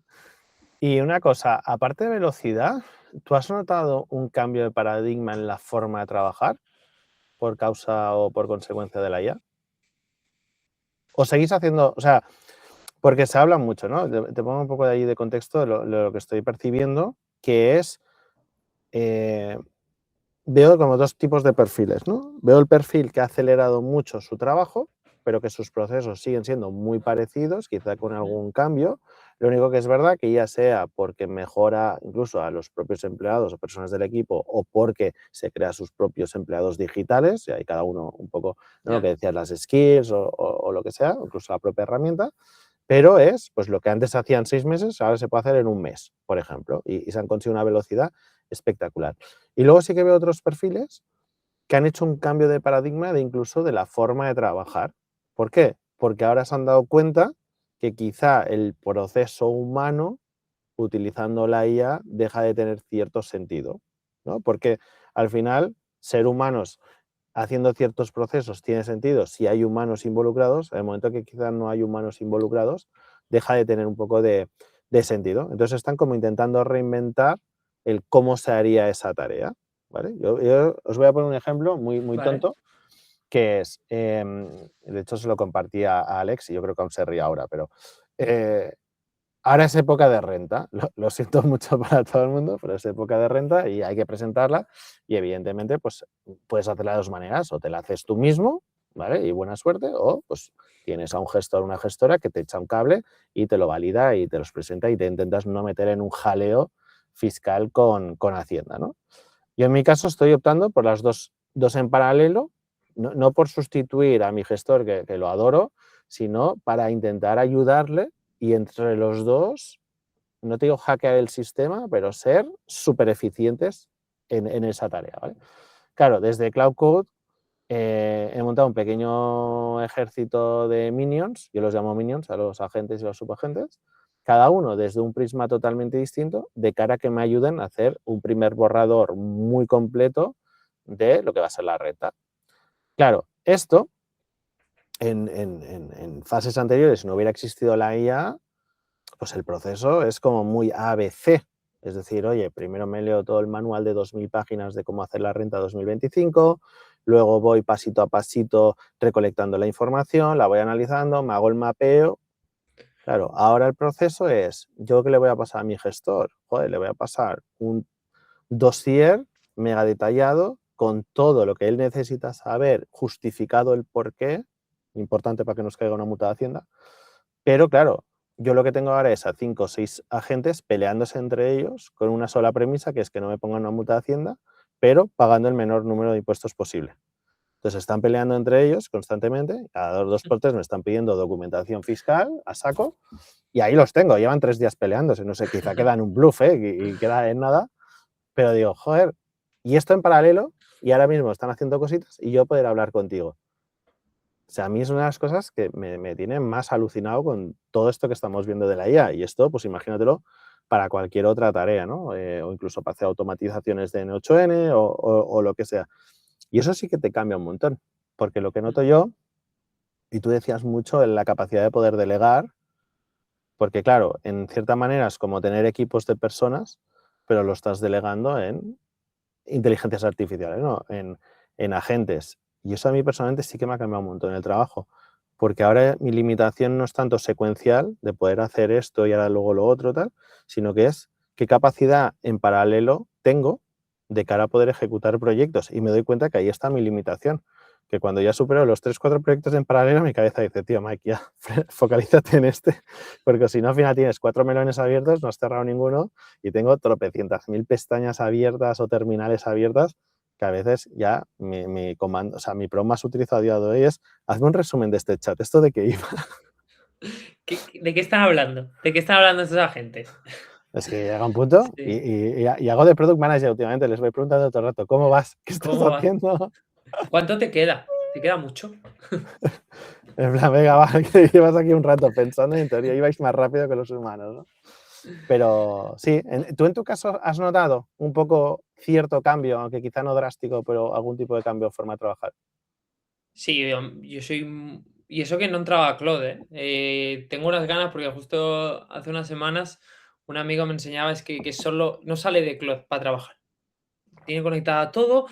Y una cosa, aparte de velocidad, ¿tú has notado un cambio de paradigma en la forma de trabajar por causa o por consecuencia de la IA? ¿O seguís haciendo, o sea, porque se habla mucho, ¿no? Te pongo un poco de ahí de contexto de lo que estoy percibiendo, que es, eh, veo como dos tipos de perfiles, ¿no? Veo el perfil que ha acelerado mucho su trabajo, pero que sus procesos siguen siendo muy parecidos, quizá con algún cambio. Lo único que es verdad que ya sea porque mejora incluso a los propios empleados o personas del equipo o porque se crea sus propios empleados digitales, y hay cada uno un poco, ¿no? Lo Ya, que decías, las skills o lo que sea, incluso la propia herramienta, pero es pues lo que antes hacían 6 meses, ahora se puede hacer en un mes, por ejemplo, y se han conseguido una velocidad espectacular. Y luego sí que veo otros perfiles que han hecho un cambio de paradigma de incluso de la forma de trabajar. ¿Por qué? Porque ahora se han dado cuenta que quizá el proceso humano, utilizando la IA, deja de tener cierto sentido, ¿no? Porque al final, ser humanos haciendo ciertos procesos tiene sentido si hay humanos involucrados. En el momento que quizás no hay humanos involucrados, deja de tener un poco de sentido. Entonces están como intentando reinventar el cómo se haría esa tarea. ¿Vale? Yo os voy a poner un ejemplo muy vale. tonto, que es, de hecho se lo compartí a Alex y yo creo que aún se ríe ahora, pero eh, ahora es época de renta, lo siento mucho para todo el mundo, pero es época de renta y hay que presentarla y evidentemente pues puedes hacerla de dos maneras, o te la haces tú mismo, ¿vale? Y buena suerte, o pues tienes a un gestor o una gestora que te echa un cable y te lo valida y te los presenta y te intentas no meter en un jaleo fiscal con Hacienda, ¿no? Yo en mi caso estoy optando por las dos en paralelo, no por sustituir a mi gestor, que lo adoro, sino para intentar ayudarle y entre los dos, no te digo hackear el sistema, pero ser súper eficientes en esa tarea, ¿vale? Claro, desde Cloud Code he montado un pequeño ejército de minions, yo los llamo minions a los agentes y los subagentes, cada uno desde un prisma totalmente distinto, de cara a que me ayuden a hacer un primer borrador muy completo de lo que va a ser la reta. Claro, esto en fases anteriores, si no hubiera existido la IA, pues el proceso es como muy ABC. Es decir, oye, primero me leo todo el manual de 2000 páginas de cómo hacer la renta 2025, luego voy pasito a pasito recolectando la información, la voy analizando, me hago el mapeo. Claro, ahora el proceso es, ¿yo qué le voy a pasar a mi gestor? Joder, le voy a pasar un dossier mega detallado con todo lo que él necesita saber, justificado el porqué, importante para que nos caiga una multa de Hacienda, pero claro, yo lo que tengo ahora es a 5 o 6 agentes peleándose entre ellos con una sola premisa, que es que no me pongan una multa de Hacienda, pero pagando el menor número de impuestos posible. Entonces están peleando entre ellos constantemente, cada dos por tres me están pidiendo documentación fiscal a saco, y ahí los tengo, llevan 3 días peleándose, no sé, quizá queda en un bluff, y queda en nada, pero digo, joder, y esto en paralelo, y ahora mismo están haciendo cositas, y yo poder hablar contigo. O sea, a mí es una de las cosas que me tiene más alucinado con todo esto que estamos viendo de la IA. Y esto, pues imagínatelo para cualquier otra tarea, ¿no? O incluso para hacer automatizaciones de N8N o lo que sea. Y eso sí que te cambia un montón. Porque lo que noto yo, y tú decías mucho en la capacidad de poder delegar, porque claro, en cierta manera es como tener equipos de personas, pero lo estás delegando en inteligencias artificiales, ¿no? En agentes. Y eso a mí personalmente sí que me ha cambiado un montón el trabajo, porque ahora mi limitación no es tanto secuencial de poder hacer esto y ahora luego lo otro, tal, sino que es qué capacidad en paralelo tengo de cara a poder ejecutar proyectos. Y me doy cuenta que ahí está mi limitación, que cuando ya supero los 3 4 proyectos en paralelo, mi cabeza dice, tío, Mike, ya, focalízate en este, porque si no, al final tienes 4 melones abiertos, no has cerrado ninguno, y tengo tropecientas mil pestañas abiertas o terminales abiertas que a veces ya mi comando, o sea, mi prompt más utilizado a día de hoy es hazme un resumen de este chat, ¿esto de qué iba? ¿De qué están hablando? ¿De qué están hablando estos agentes? Es que llega un punto Sí. y hago de product manager últimamente, les voy preguntando todo el rato, ¿cómo vas? ¿Qué estás ¿Cómo va? haciendo? ¿Cuánto te queda? ¿Te queda mucho? En plan, venga, va, que llevas aquí un rato pensando y en teoría ibais más rápido que los humanos, ¿no? Pero sí, ¿tú en tu caso has notado un poco cierto cambio, aunque quizá no drástico, pero algún tipo de cambio en forma de trabajar? Sí, yo soy y eso que no entraba a Claude, ¿eh? Tengo unas ganas porque justo hace unas semanas un amigo me enseñaba es que solo no sale de Claude para trabajar. Tiene conectada todo,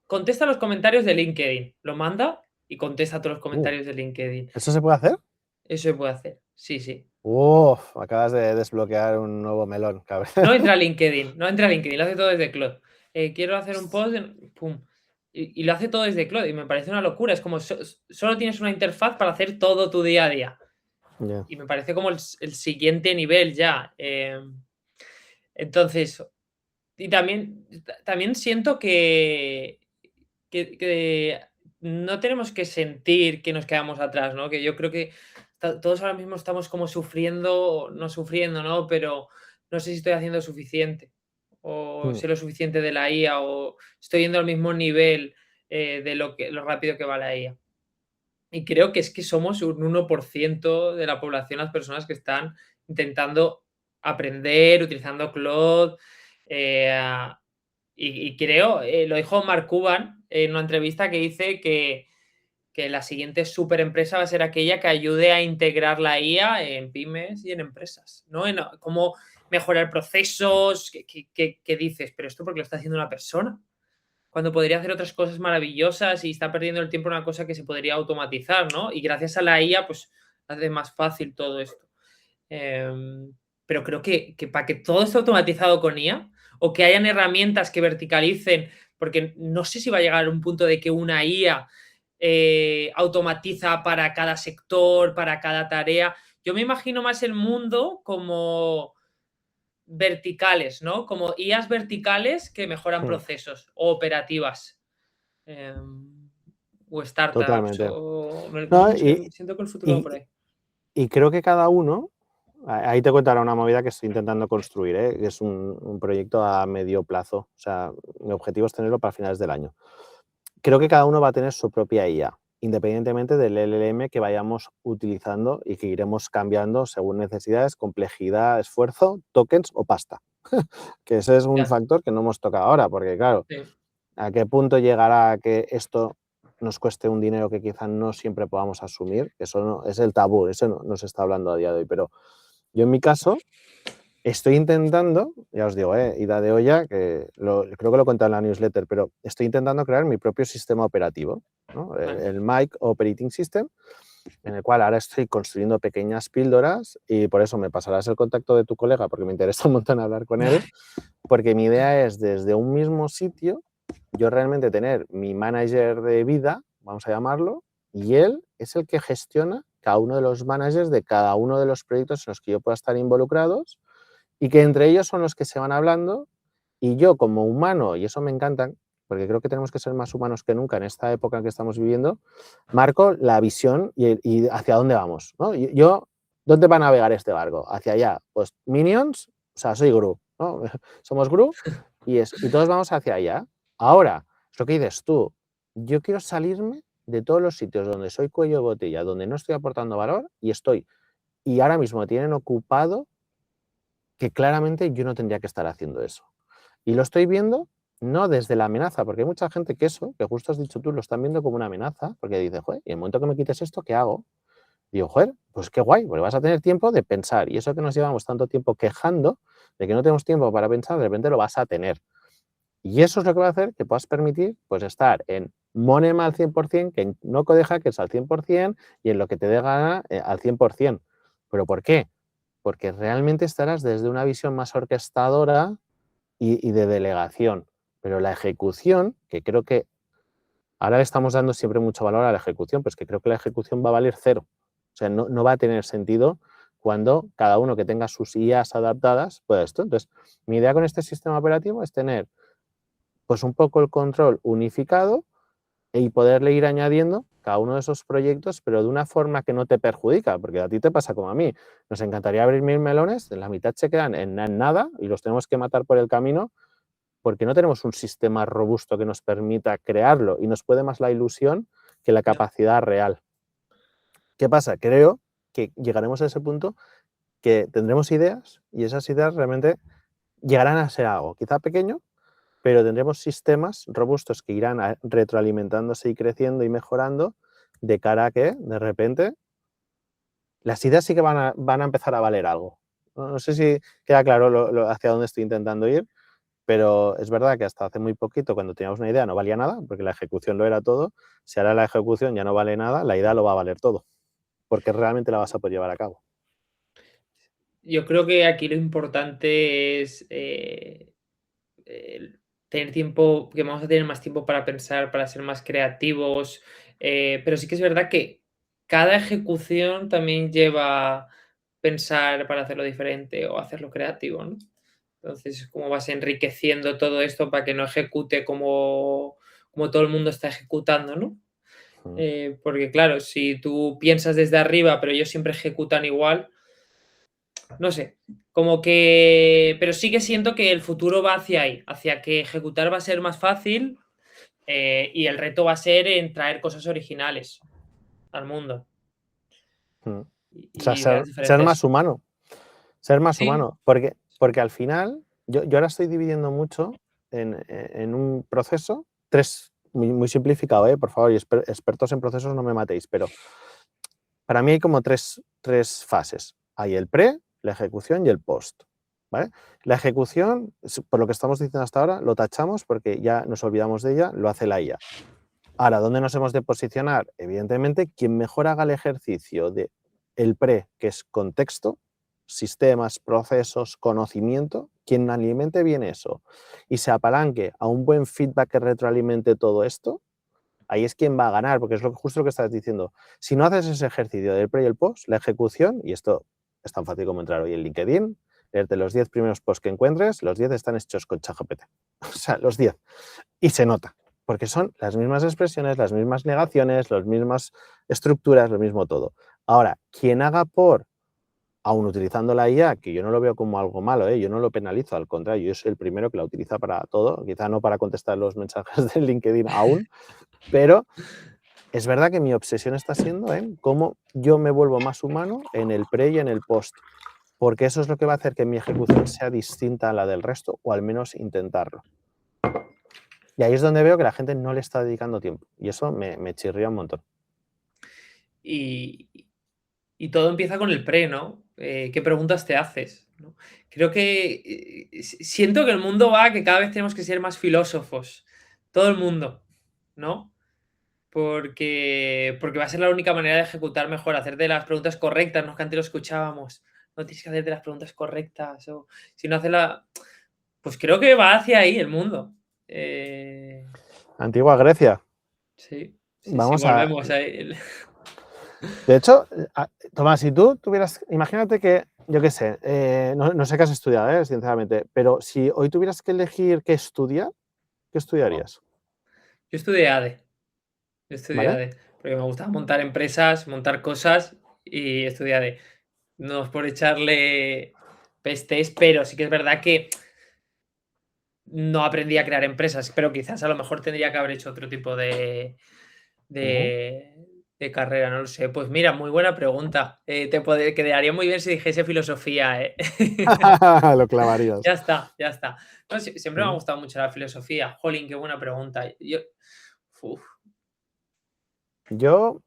contesta los comentarios de LinkedIn, lo manda y contesta todos los Uh, comentarios de LinkedIn. ¿Eso se puede hacer? Eso se puede hacer, sí, sí. Uf, acabas de desbloquear un nuevo melón, cabrón. No entra a LinkedIn, no entra a LinkedIn, lo hace todo desde Claude. Quiero hacer un post, pum, y lo hace todo desde Claude y me parece una locura. Es como solo tienes una interfaz para hacer todo tu día a día. Ya. Y me parece como el siguiente nivel ya. Entonces, y también siento que no tenemos que sentir que nos quedamos atrás, ¿no? Que yo creo que todos ahora mismo estamos como sufriendo, no sufriendo, ¿no? Pero no sé si estoy haciendo suficiente o Mm, sé lo suficiente de la IA o estoy yendo al mismo nivel de lo rápido que va la IA. Y creo que es que somos un 1% de la población, las personas que están intentando aprender utilizando Claude, ah, y creo, lo dijo Mark Cuban en una entrevista que dice que la siguiente superempresa va a ser aquella que ayude a integrar la IA en pymes y en empresas, ¿no? En cómo mejorar procesos, que dices, pero esto porque lo está haciendo una persona cuando podría hacer otras cosas maravillosas y está perdiendo el tiempo en una cosa que se podría automatizar, ¿no? Y gracias a la IA, pues hace más fácil todo esto. Em, pero creo que para que todo esté automatizado con IA o que hayan herramientas que verticalicen, porque no sé si va a llegar a un punto de que una IA automatiza para cada sector, para cada tarea. Yo me imagino más el mundo como verticales, ¿no? Como IAs verticales que mejoran mm, procesos o operativas. O startups, totalmente. o No, no sé, siento que el futuro va por y, ahí. y creo que cada uno, ahí te contaré una movida que estoy intentando construir, ¿eh? Que es un proyecto a medio plazo. O sea, mi objetivo es tenerlo para finales del año. Creo que cada uno va a tener su propia IA, independientemente del LLM que vayamos utilizando y que iremos cambiando según necesidades, complejidad, esfuerzo, tokens o pasta. Que ese es un Ya, factor que no hemos tocado ahora, porque claro, sí, ¿a qué punto llegará que esto nos cueste un dinero que quizá no siempre podamos asumir? Eso no, es el tabú, eso no se está hablando a día de hoy. Pero yo en mi caso estoy intentando, ya os digo, ida de olla, que creo que lo he contado en la newsletter, pero estoy intentando crear mi propio sistema operativo, ¿no? vale. El Mac Operating System, en el cual ahora estoy construyendo pequeñas píldoras y por eso me pasarás el contacto de tu colega, porque me interesa un montón hablar con él, Vale, porque mi idea es desde un mismo sitio yo realmente tener mi manager de vida, vamos a llamarlo, y él es el que gestiona cada uno de los managers de cada uno de los proyectos en los que yo pueda estar involucrados y que entre ellos son los que se van hablando y yo como humano, y eso me encanta, porque creo que tenemos que ser más humanos que nunca en esta época en que estamos viviendo, marco la visión y hacia dónde vamos, ¿no? Yo, ¿dónde va a navegar este barco? Hacia allá. Pues Minions, o sea, soy Gru, ¿no? Somos Gru y todos vamos hacia allá. Ahora, es lo que dices tú, yo quiero salirme de todos los sitios donde soy cuello de botella, donde no estoy aportando valor y ahora mismo me tienen ocupado que claramente yo no tendría que estar haciendo eso. Y lo estoy viendo no desde la amenaza, porque hay mucha gente que eso, que justo has dicho tú, lo están viendo como una amenaza, porque dice, joder, y en el momento que me quites esto, ¿qué hago? Y digo, joder, pues qué guay, porque vas a tener tiempo de pensar. Y eso que nos llevamos tanto tiempo quejando de que no tenemos tiempo para pensar, de repente lo vas a tener. Y eso es lo que va a hacer que puedas permitir pues estar en Monema al 100%, que en no code hackers al 100% y en lo que te dé gana al 100%. ¿Pero por qué? Porque realmente estarás desde una visión más orquestadora y de delegación. Pero la ejecución, que creo que ahora le estamos dando siempre mucho valor a la ejecución, pues que creo que la ejecución va a valer cero. O sea, no va a tener sentido cuando cada uno que tenga sus IAs adaptadas pueda esto. Entonces, mi idea con este sistema operativo es tener pues un poco el control unificado y poderle ir añadiendo cada uno de esos proyectos, pero de una forma que no te perjudica, porque a ti te pasa como a mí. Nos encantaría abrir 1000 melones, la mitad se quedan en nada y los tenemos que matar por el camino porque no tenemos un sistema robusto que nos permita crearlo y nos puede más la ilusión que la capacidad real. ¿Qué pasa? Creo que llegaremos a ese punto que tendremos ideas y esas ideas realmente llegarán a ser algo, quizá pequeño, pero tendremos sistemas robustos que irán retroalimentándose y creciendo y mejorando de cara a que, de repente, las ideas sí que van a empezar a valer algo. No sé si queda claro hacia dónde estoy intentando ir, pero es verdad que hasta hace muy poquito, cuando teníamos una idea, no valía nada, porque la ejecución lo era todo. Si ahora la ejecución ya no vale nada, la idea lo va a valer todo, porque realmente la vas a poder llevar a cabo. Yo creo que aquí lo importante es tener tiempo, que vamos a tener más tiempo para pensar, para ser más creativos, pero sí que es verdad que cada ejecución también lleva pensar para hacerlo diferente o hacerlo creativo, ¿no? Entonces, cómo vas enriqueciendo todo esto para que no ejecute como todo el mundo está ejecutando, ¿no? Porque claro, si tú piensas desde arriba, pero ellos siempre ejecutan igual, no sé, como que pero sí que siento que el futuro va hacia ahí, hacia que ejecutar va a ser más fácil, y el reto va a ser en traer cosas originales al mundo Mm. O sea, y ideas ser diferentes. más humano. Ser más Sí, humano. Porque al final, yo ahora estoy dividiendo mucho en un proceso, tres, muy simplificado, por favor, y expertos en procesos no me matéis, pero para mí hay como tres fases. Hay el pre, la ejecución y el post. ¿Vale? La ejecución, por lo que estamos diciendo hasta ahora, lo tachamos porque ya nos olvidamos de ella, lo hace la IA. Ahora, ¿dónde nos hemos de posicionar? Evidentemente, quien mejor haga el ejercicio de el pre, que es contexto, sistemas, procesos, conocimiento, quien alimente bien eso y se apalanque a un buen feedback que retroalimente todo esto, ahí es quien va a ganar, porque es justo lo que estás diciendo. Si no haces ese ejercicio del pre y el post, la ejecución, y esto es tan fácil como entrar hoy en LinkedIn, leerte los 10 primeros posts que encuentres, los 10 están hechos con ChatGPT. O sea, los 10. Y se nota, porque son las mismas expresiones, las mismas negaciones, las mismas estructuras, lo mismo todo. Ahora, quien haga aún utilizando la IA, que yo no lo veo como algo malo, yo no lo penalizo, al contrario, yo soy el primero que la utiliza para todo, quizá no para contestar los mensajes de LinkedIn aún, pero es verdad que mi obsesión está siendo en cómo yo me vuelvo más humano en el pre y en el post, porque eso es lo que va a hacer que mi ejecución sea distinta a la del resto, o al menos intentarlo. Y ahí es donde veo que la gente no le está dedicando tiempo, y eso me chirría un montón. y y todo empieza con el pre, ¿no? ¿Qué preguntas te haces?, ¿no? Creo que, siento que el mundo va a que cada vez tenemos que ser más filósofos, todo el mundo, ¿no? Porque va a ser la única manera de ejecutar mejor, hacerte las preguntas correctas, ¿no? Que antes lo escuchábamos. No tienes que hacerte las preguntas correctas, o si no haces la pues creo que va hacia ahí el mundo. Antigua Grecia, Sí, sí, sí, vamos a... volvemos ahí. De hecho, Tomás, si tú tuvieras, imagínate que, yo qué sé, no sé qué has estudiado, sinceramente, pero si hoy tuvieras que elegir qué estudiar, ¿qué estudiarías? Yo estudié ADE. Yo estudié ¿Vale? ADE, porque me gustaba montar empresas, montar cosas y estudié ADE. No es por echarle pestes, pero sí que es verdad que no aprendí a crear empresas, pero quizás a lo mejor tendría que haber hecho otro tipo Ujú. de, de carrera, no lo sé. Pues mira, muy buena pregunta. Quedaría muy bien si dijese filosofía, ¿eh? Lo clavarías. Ya está, ya está. No, siempre me ha Mm. gustado mucho la filosofía. Jolín, qué buena pregunta. Uf, Yo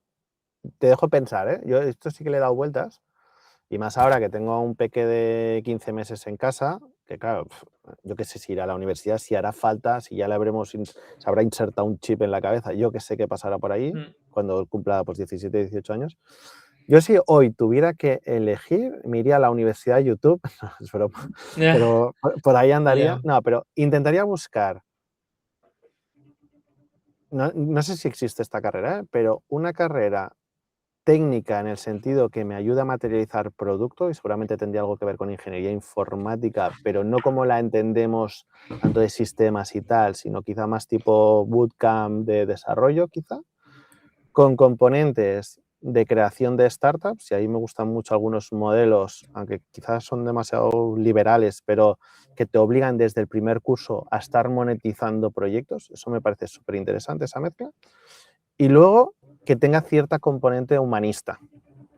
te dejo pensar, ¿eh? Yo esto sí que le he dado vueltas. Y más ahora que tengo a un peque de 15 meses en casa, que claro, yo qué sé si irá a la universidad, si hará falta, si ya le se habrá insertado un chip en la cabeza, yo que sé qué pasará por ahí mm, cuando cumpla pues 17, 18 años. Yo si hoy tuviera que elegir, me iría a la Universidad de YouTube, no, es broma, ya, pero por ahí andaría. ya. No, pero intentaría buscar, no sé si existe esta carrera, pero una carrera técnica en el sentido que me ayuda a materializar producto y seguramente tendría algo que ver con ingeniería informática, pero no como la entendemos tanto de sistemas y tal, sino quizá más tipo bootcamp de desarrollo, quizá. con componentes de creación de startups, y ahí me gustan mucho algunos modelos, aunque quizás son demasiado liberales, pero que te obligan desde el primer curso a estar monetizando proyectos. Eso me parece súper interesante, esa mezcla. Y luego que tenga cierta componente humanista.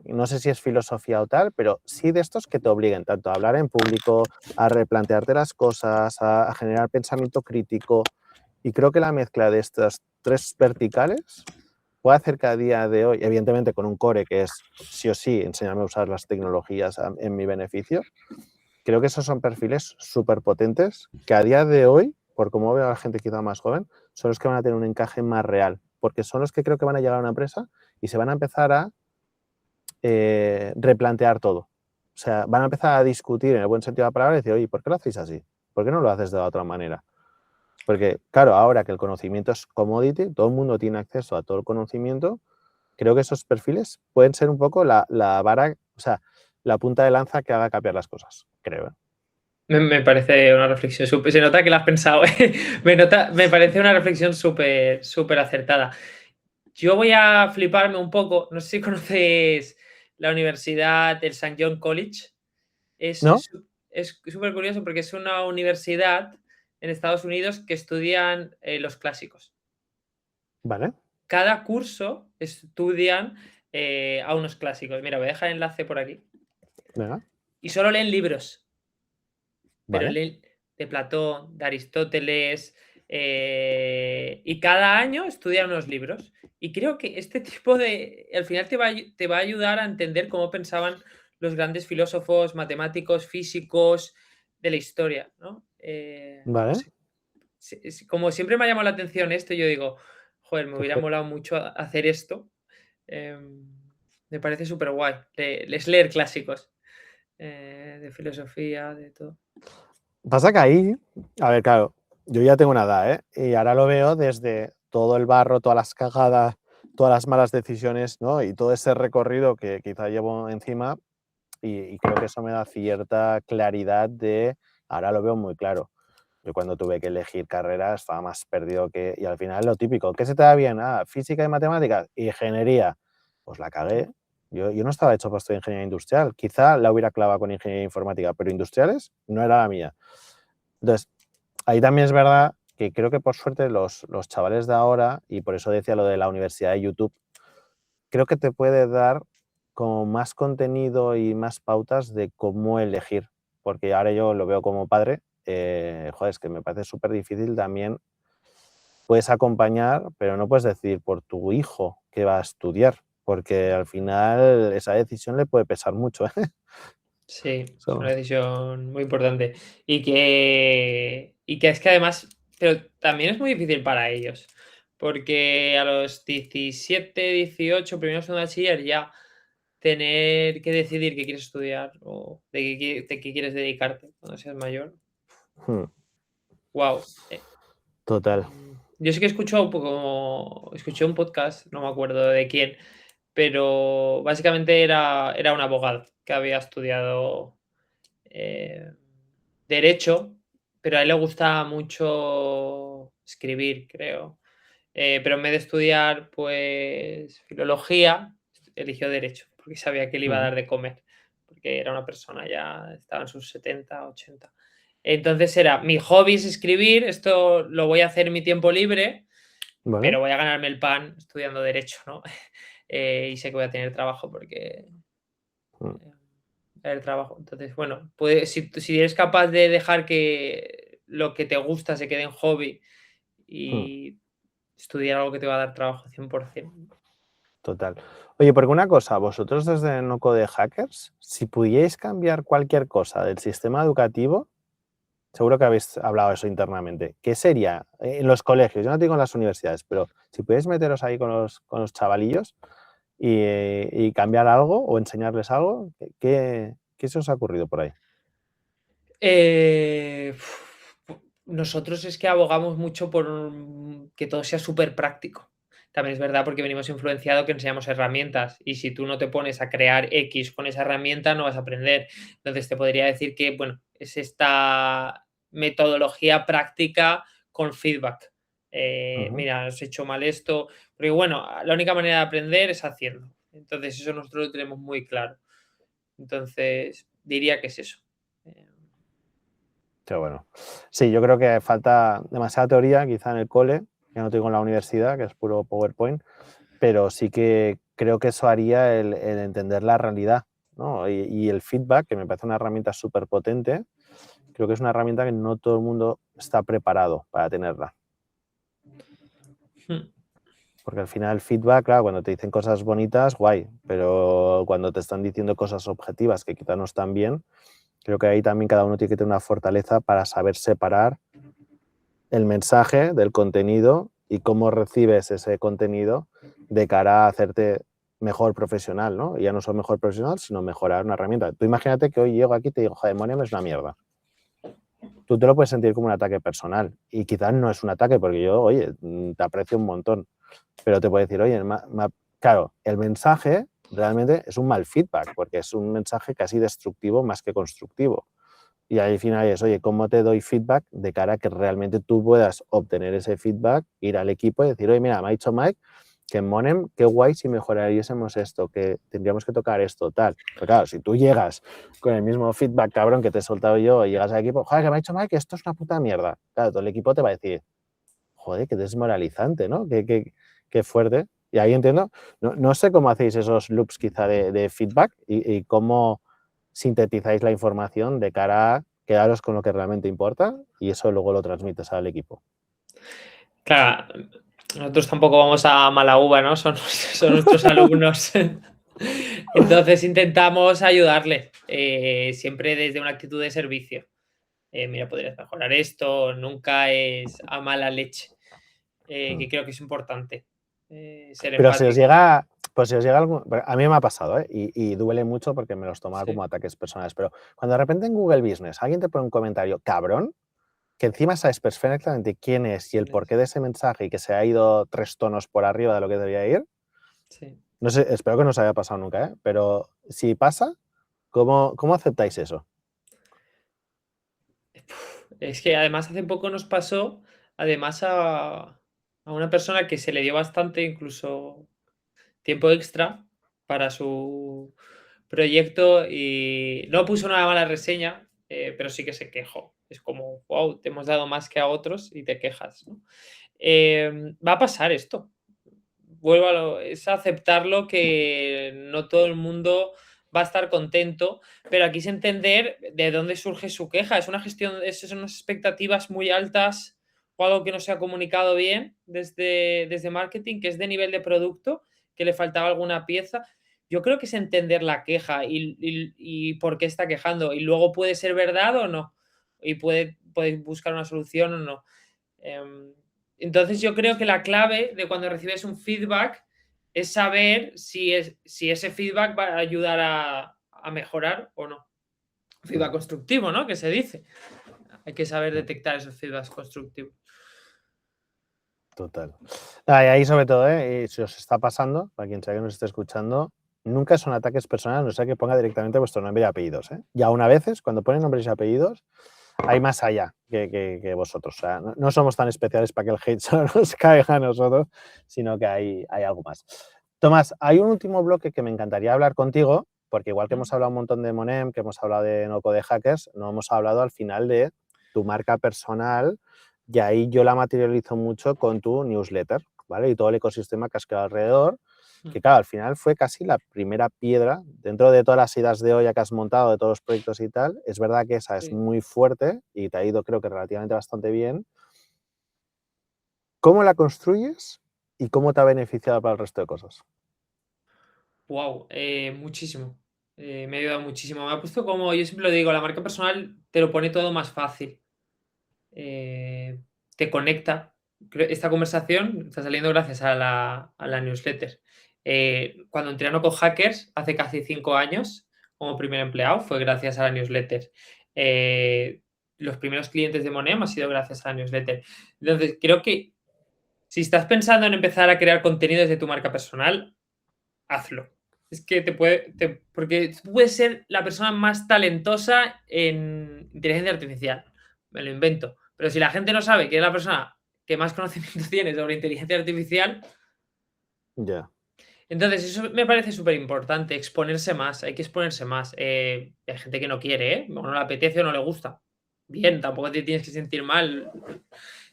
No sé si es filosofía o tal, pero sí de estos que te obliguen tanto a hablar en público, a replantearte las cosas, a generar pensamiento crítico. Y creo que la mezcla de estas tres verticales puede hacer que a día de hoy, evidentemente con un core que es sí o sí, enséñame a usar las tecnologías en mi beneficio, creo que esos son perfiles súper potentes que a día de hoy, por cómo veo a la gente quizá más joven, son los que van a tener un encaje más real, porque son los que creo que van a llegar a una empresa y se van a empezar a replantear todo. O sea, van a empezar a discutir en el buen sentido de la palabra y decir, oye, ¿por qué lo hacéis así? ¿Por qué no lo haces de la otra manera? Porque, claro, ahora que el conocimiento es commodity, todo el mundo tiene acceso a todo el conocimiento, creo que esos perfiles pueden ser un poco la vara, o sea, la punta de lanza que haga cambiar las cosas, creo. Me parece una reflexión súper. Se nota que la has pensado. Me parece una reflexión súper, súper acertada. Yo voy a fliparme un poco. No sé si conoces la universidad del St. John College. ¿No? Es súper curioso porque es una universidad en Estados Unidos que estudian los clásicos. Vale. Cada curso estudian a unos clásicos. Mira, voy a dejar el enlace por aquí. Venga. Y solo leen libros. Pero Vale. leen de Platón, de Aristóteles, y cada año estudian unos libros. Y creo que este tipo de. Al final te va a ayudar a entender cómo pensaban los grandes filósofos, matemáticos, físicos de la historia, ¿no? No Vale. sé. Como siempre me ha llamado la atención esto, yo digo, joder, me Qué hubiera fuerte. molado mucho hacer esto. Em, Me parece súper guay. Es leer clásicos de filosofía, de todo. Pasa que ahí, a ver, claro, yo ya tengo una edad, ¿eh? Y ahora lo veo desde todo el barro, todas las cagadas, todas las malas decisiones, ¿no? Y todo ese recorrido que quizá llevo encima y creo que eso me da cierta claridad de, ahora lo veo muy claro. Yo cuando tuve que elegir carrera estaba más perdido que, y al final lo típico, ¿qué se te da bien? Ah, física y matemáticas, ingeniería. Pues la cagué. Yo no estaba hecho para estudiar ingeniería industrial. Quizá la hubiera clavado con ingeniería informática, pero industriales no era la mía. Entonces, ahí también es verdad que creo que por suerte los chavales de ahora, y por eso decía lo de la universidad de YouTube, creo que te puede dar como más contenido y más pautas de cómo elegir, porque ahora yo lo veo como padre, joder, es que me parece súper difícil también, puedes acompañar, pero no puedes decidir por tu hijo que va a estudiar, porque al final esa decisión le puede pesar mucho, ¿eh? Sí, es una Eso, decisión muy importante. Y que es que además, pero también es muy difícil para ellos, porque a los 17, 18, primero segundo de bachiller, ya tener que decidir qué quieres estudiar o de qué quieres dedicarte cuando seas mayor. hmm, Wow. total. Yo sí que escuché un podcast, no me acuerdo de quién, pero básicamente era un abogado que había estudiado eh, derecho, pero a él le gusta mucho escribir, creo. Pero en vez de estudiar, pues, filología, eligió derecho, porque sabía que le iba a Ujú. dar de comer, porque era una persona ya, estaba en sus 70, 80. Entonces era, mi hobby es escribir, esto lo voy a hacer en mi tiempo libre, Vale. pero voy a ganarme el pan estudiando derecho, ¿no? Y sé que voy a tener trabajo porque Mm, el trabajo. Entonces, bueno, pues si eres capaz de dejar que lo que te gusta se quede en hobby mm. y estudiar algo que te va a dar trabajo 100%. Total. Oye, porque una cosa, vosotros desde No Code Hackers, si pudierais cambiar cualquier cosa del sistema educativo, seguro que habéis hablado eso internamente, ¿qué sería en los colegios? Yo no digo en las universidades, pero si pudierais meteros ahí con los chavalillos y cambiar algo o enseñarles algo, ¿qué se os ha ocurrido por ahí? Eh, Nosotros es que abogamos mucho por que todo sea súper práctico. También es verdad porque venimos influenciado que enseñamos herramientas y si tú no te pones a crear X con esa herramienta no vas a aprender. Entonces te podría decir que, bueno, es esta metodología práctica con feedback. Mira, has hecho mal esto. Porque bueno, la única manera de aprender es haciendo. Entonces, eso nosotros lo tenemos muy claro. Entonces, diría que es eso. Qué bueno. Sí, yo creo que falta demasiada teoría, quizá en el cole, que no tengo en la universidad, que es puro PowerPoint, pero sí que creo que eso haría el entender la realidad, ¿no? Y el feedback, que me parece una herramienta súper potente, creo que es una herramienta que no todo el mundo está preparado para tenerla. Porque al final el feedback, claro, cuando te dicen cosas bonitas, guay, pero cuando te están diciendo cosas objetivas que quizá no están bien, creo que ahí también cada uno tiene que tener una fortaleza para saber separar el mensaje del contenido y cómo recibes ese contenido de cara a hacerte mejor profesional, ¿no? Y ya no solo mejor profesional, sino mejorar una herramienta. Tú imagínate que hoy llego aquí y te digo, joder, Monero es una mierda. Tú te lo puedes sentir como un ataque personal y quizás no es un ataque porque yo, oye, te aprecio un montón, pero te puedo decir, oye, claro, el mensaje realmente es un mal feedback porque es un mensaje casi destructivo más que constructivo. Y ahí al final es, oye, ¿cómo te doy feedback de cara a que realmente tú puedas obtener ese feedback, ir al equipo y decir, oye, mira, me ha dicho Mike que en Monem, qué guay si mejoraríamos esto, que tendríamos que tocar esto, tal. Pero claro, si tú llegas con el mismo feedback, cabrón, que te he soltado yo y llegas al equipo, joder, que me ha dicho Mike que esto es una puta mierda. Claro, todo el equipo te va a decir, joder, qué desmoralizante, ¿no? Qué fuerte. Y ahí entiendo, no sé cómo hacéis esos loops quizá de feedback y cómo sintetizáis la información de cara a quedaros con lo que realmente importa y eso luego lo transmites al equipo. Claro, nosotros tampoco vamos a mala uva, ¿no? Son nuestros alumnos. Entonces intentamos ayudarles, siempre desde una actitud de servicio. Mira, podrías mejorar esto, nunca es a mala leche, que creo que es importante, ser Pero si os empático. llega, pues si os llega algún, a mí me ha pasado, ¿eh? Y duele mucho porque me los tomaba como Sí, ataques personales, pero cuando de repente en Google Business alguien te pone un comentario cabrón, que encima sabes perfectamente quién es y el porqué de ese mensaje y que se ha ido 3 tonos por arriba de lo que debía ir, sí. no sé, espero que no os haya pasado nunca, ¿eh? Pero si pasa, ¿cómo aceptáis eso? Es que además hace poco nos pasó, además a una persona que se le dio bastante, incluso tiempo extra para su proyecto y no puso una mala reseña, pero sí que se quejó. Es como, wow, te hemos dado más que a otros y te quejas, ¿no? Va a pasar esto. Es aceptarlo que no todo el mundo va a estar contento, pero aquí es entender de dónde surge su queja. Es una gestión, son unas expectativas muy altas o algo que no se ha comunicado bien desde marketing, que es de nivel de producto, que le faltaba alguna pieza. Yo creo que es entender la queja y por qué está quejando. Y luego puede ser verdad o no. Y puede buscar una solución o no. Entonces yo creo que la clave de cuando recibes un feedback es saber si ese feedback va a ayudar a mejorar o no. Feedback constructivo, ¿no? Que se dice. Hay que saber detectar esos feedbacks constructivos. Total. Y ahí sobre todo, y si os está pasando, para quien sea que nos esté escuchando, nunca son ataques personales, no sea que ponga directamente vuestro nombre y apellidos. Y aún a veces, cuando ponen nombres y apellidos, hay más allá que vosotros. O sea, no somos tan especiales para que el hate solo nos caiga a nosotros, sino que hay algo más. Tomás, hay un último bloque que me encantaría hablar contigo, porque igual que hemos hablado un montón de Monem, que hemos hablado de NoCode Hackers, no hemos hablado al final de tu marca personal, y ahí yo la materializo mucho con tu newsletter, ¿vale? Y todo el ecosistema que has creado alrededor, que claro, al final fue casi la primera piedra dentro de todas las ideas de olla que has montado, de todos los proyectos y tal. Es verdad que esa es Sí. muy fuerte y te ha ido creo que relativamente bastante bien. ¿Cómo la construyes y cómo te ha beneficiado para el resto de cosas? Wow, muchísimo. Me ha ayudado muchísimo. Me ha puesto como, yo siempre lo digo, la marca personal te lo pone todo más fácil. eh, Te conecta. Esta conversación está saliendo gracias a la newsletter. Cuando entré a No Code Hackers hace casi 5 años, como primer empleado, fue gracias a la newsletter. Los primeros clientes de Monem ha sido gracias a la newsletter. Entonces, creo que si estás pensando en empezar a crear contenido desde tu marca personal, hazlo. Es que porque tú puedes ser la persona más talentosa en inteligencia artificial. Me lo invento. Pero si la gente no sabe quién es la persona que más conocimiento tiene sobre inteligencia artificial. Ya. Entonces, eso me parece súper importante, exponerse más, hay que exponerse más. Hay gente que no quiere, ¿eh? O no le apetece o no le gusta. Bien, tampoco te tienes que sentir mal,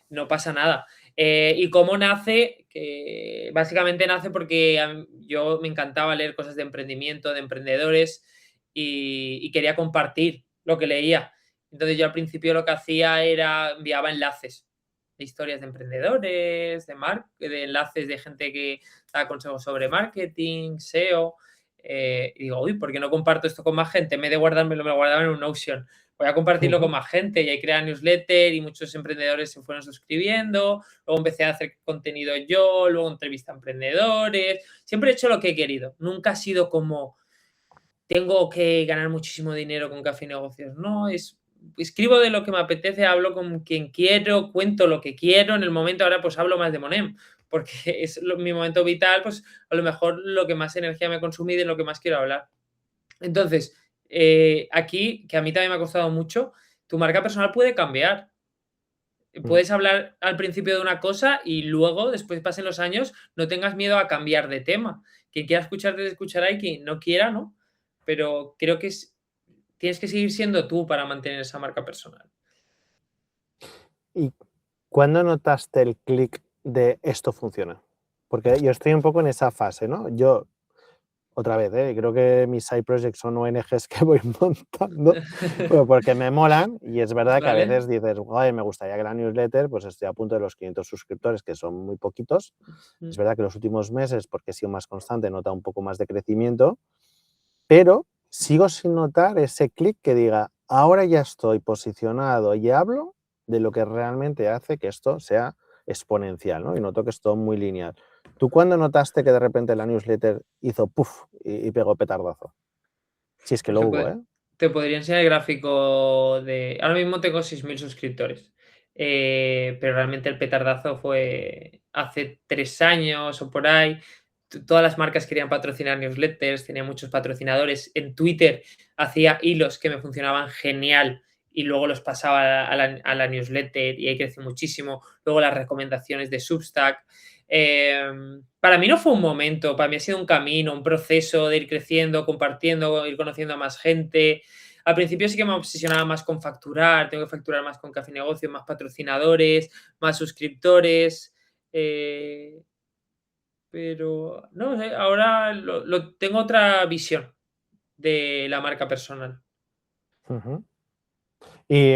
no pasa nada. ¿Y cómo nace? Que básicamente nace porque yo me encantaba leer cosas de emprendimiento, de emprendedores y quería compartir lo que leía. Entonces yo al principio lo que hacía era enviaba enlaces de historias de emprendedores, de enlaces de gente que da consejos sobre marketing, SEO. Y digo, uy, ¿por qué no comparto esto con más gente? En vez de guardármelo, me lo guardaba en un Notion. Voy a compartirlo con Ujú. más gente y ahí creé newsletter y muchos emprendedores se fueron suscribiendo. Luego empecé a hacer contenido yo, luego entrevista a emprendedores. Siempre he hecho lo que he querido. Nunca ha sido como tengo que ganar muchísimo dinero con Café y Negocios. No, escribo de lo que me apetece, hablo con quien quiero, cuento lo que quiero. En el momento ahora pues hablo más de Monem, porque es mi momento vital, pues a lo mejor lo que más energía me consume y de lo que más quiero hablar. Entonces, aquí, que a mí también me ha costado mucho, tu marca personal puede cambiar. Mm. Puedes hablar al principio de una cosa y luego, después pasen los años, no tengas miedo a cambiar de tema. Quien quiera escucharte, te escuchará y quien no quiera, no. Pero creo que tienes que seguir siendo tú para mantener esa marca personal. ¿Y cuándo notaste el clic de esto funciona? Porque yo estoy un poco en esa fase, ¿no? Yo, otra vez, creo que mis side projects son ONGs que voy montando, pero porque me molan y es verdad que a ¿Vale? veces dices, "Guay, me gustaría que la newsletter, pues estoy a punto de los 500 suscriptores, que son muy poquitos". Es Mm. verdad que los últimos meses, porque he sido más constante, nota un poco más de crecimiento, pero sigo sin notar ese clic que diga, ahora ya estoy posicionado y hablo de lo que realmente hace que esto sea exponencial, ¿no? Y noto que es todo muy lineal. ¿Tú cuándo notaste que de repente la newsletter hizo puff y pegó petardazo? Si es que Pues lo hubo, ¿eh? te podría enseñar el gráfico de. Ahora mismo tengo 6.000 suscriptores. Pero realmente el petardazo fue hace 3 años o por ahí. Todas las marcas querían patrocinar newsletters, tenía muchos patrocinadores. En Twitter hacía hilos que me funcionaban genial y luego los pasaba a la newsletter y ahí creció muchísimo. Luego las recomendaciones de Substack. Para mí no fue un momento, para mí ha sido un camino, un proceso de ir creciendo, compartiendo, ir conociendo a más gente. Al principio sí que me obsesionaba más con facturar, tengo que facturar más con Café Negocio, más patrocinadores, más suscriptores. Pero no sé, ahora tengo otra visión de la marca personal. Ujú. ¿Y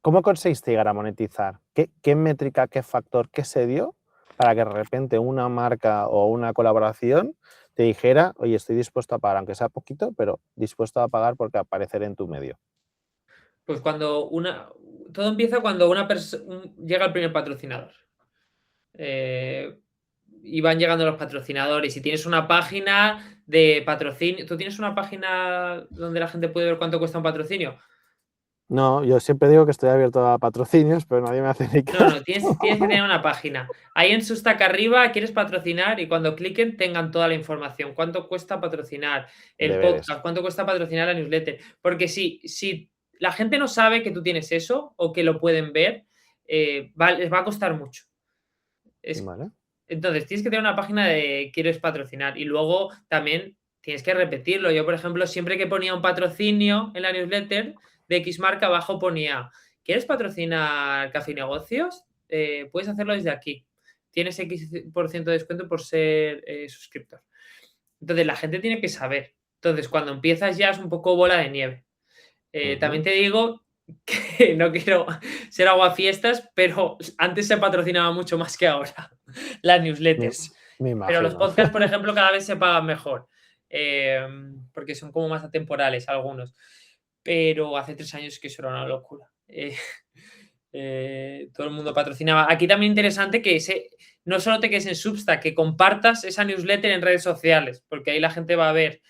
cómo conseguiste llegar a monetizar? ¿Qué métrica, qué factor, qué se dio para que de repente una marca o una colaboración te dijera, oye, estoy dispuesto a pagar, aunque sea poquito, pero dispuesto a pagar porque apareceré en tu medio? Pues todo empieza cuando llega el primer patrocinador. Eh, y van llegando los patrocinadores. Y tienes una página de patrocinio. ¿Tú tienes una página donde la gente puede ver cuánto cuesta un patrocinio? No, yo siempre digo que estoy abierto a patrocinios, pero nadie me hace ni No, caso. no, tienes que tener una página. Ahí en Substack arriba quieres patrocinar y cuando cliquen tengan toda la información. ¿Cuánto cuesta patrocinar el Deberes. podcast? ¿Cuánto cuesta patrocinar la newsletter? Porque si la gente no sabe que tú tienes eso o que lo pueden ver, les va a costar mucho. Es ¿Vale? Entonces, tienes que tener una página de quieres patrocinar y luego también tienes que repetirlo. Yo, por ejemplo, siempre que ponía un patrocinio en la newsletter de X marca, abajo ponía, ¿quieres patrocinar Café y Negocios? Puedes hacerlo desde aquí. Tienes X% de descuento por ser suscriptor. Entonces, la gente tiene que saber. Entonces, cuando empiezas ya es un poco bola de nieve. También Ujú. te digo que no quiero ser aguafiestas, pero antes se patrocinaba mucho más que ahora las Me, newsletters. me Pero los imagino. podcasts, por ejemplo, cada vez se pagan mejor, porque son como más atemporales algunos. Pero hace 3 años que eso era una locura. Todo el mundo patrocinaba. Aquí también interesante que no solo te quedes en Substack, que compartas esa newsletter en redes sociales, porque ahí la gente va a ver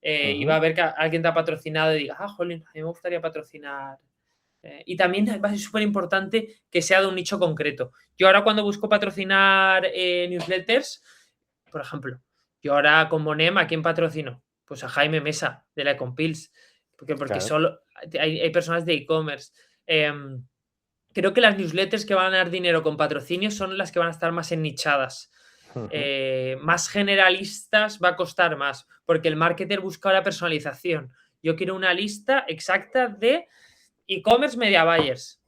y va Ujú. a ver que alguien te ha patrocinado y diga, jolín, a mí me gustaría patrocinar. Y también va a ser súper importante que sea de un nicho concreto. Yo ahora cuando busco patrocinar newsletters, por ejemplo, yo ahora con Monem, ¿a quién patrocino? Pues a Jaime Mesa, de la Ecompils, porque Claro. solo hay personas de e-commerce. creo que las newsletters que van a ganar dinero con patrocinios son las que van a estar más ennichadas. Más generalistas va a costar más, porque el marketer busca la personalización. Yo quiero una lista exacta de e-commerce media buyers.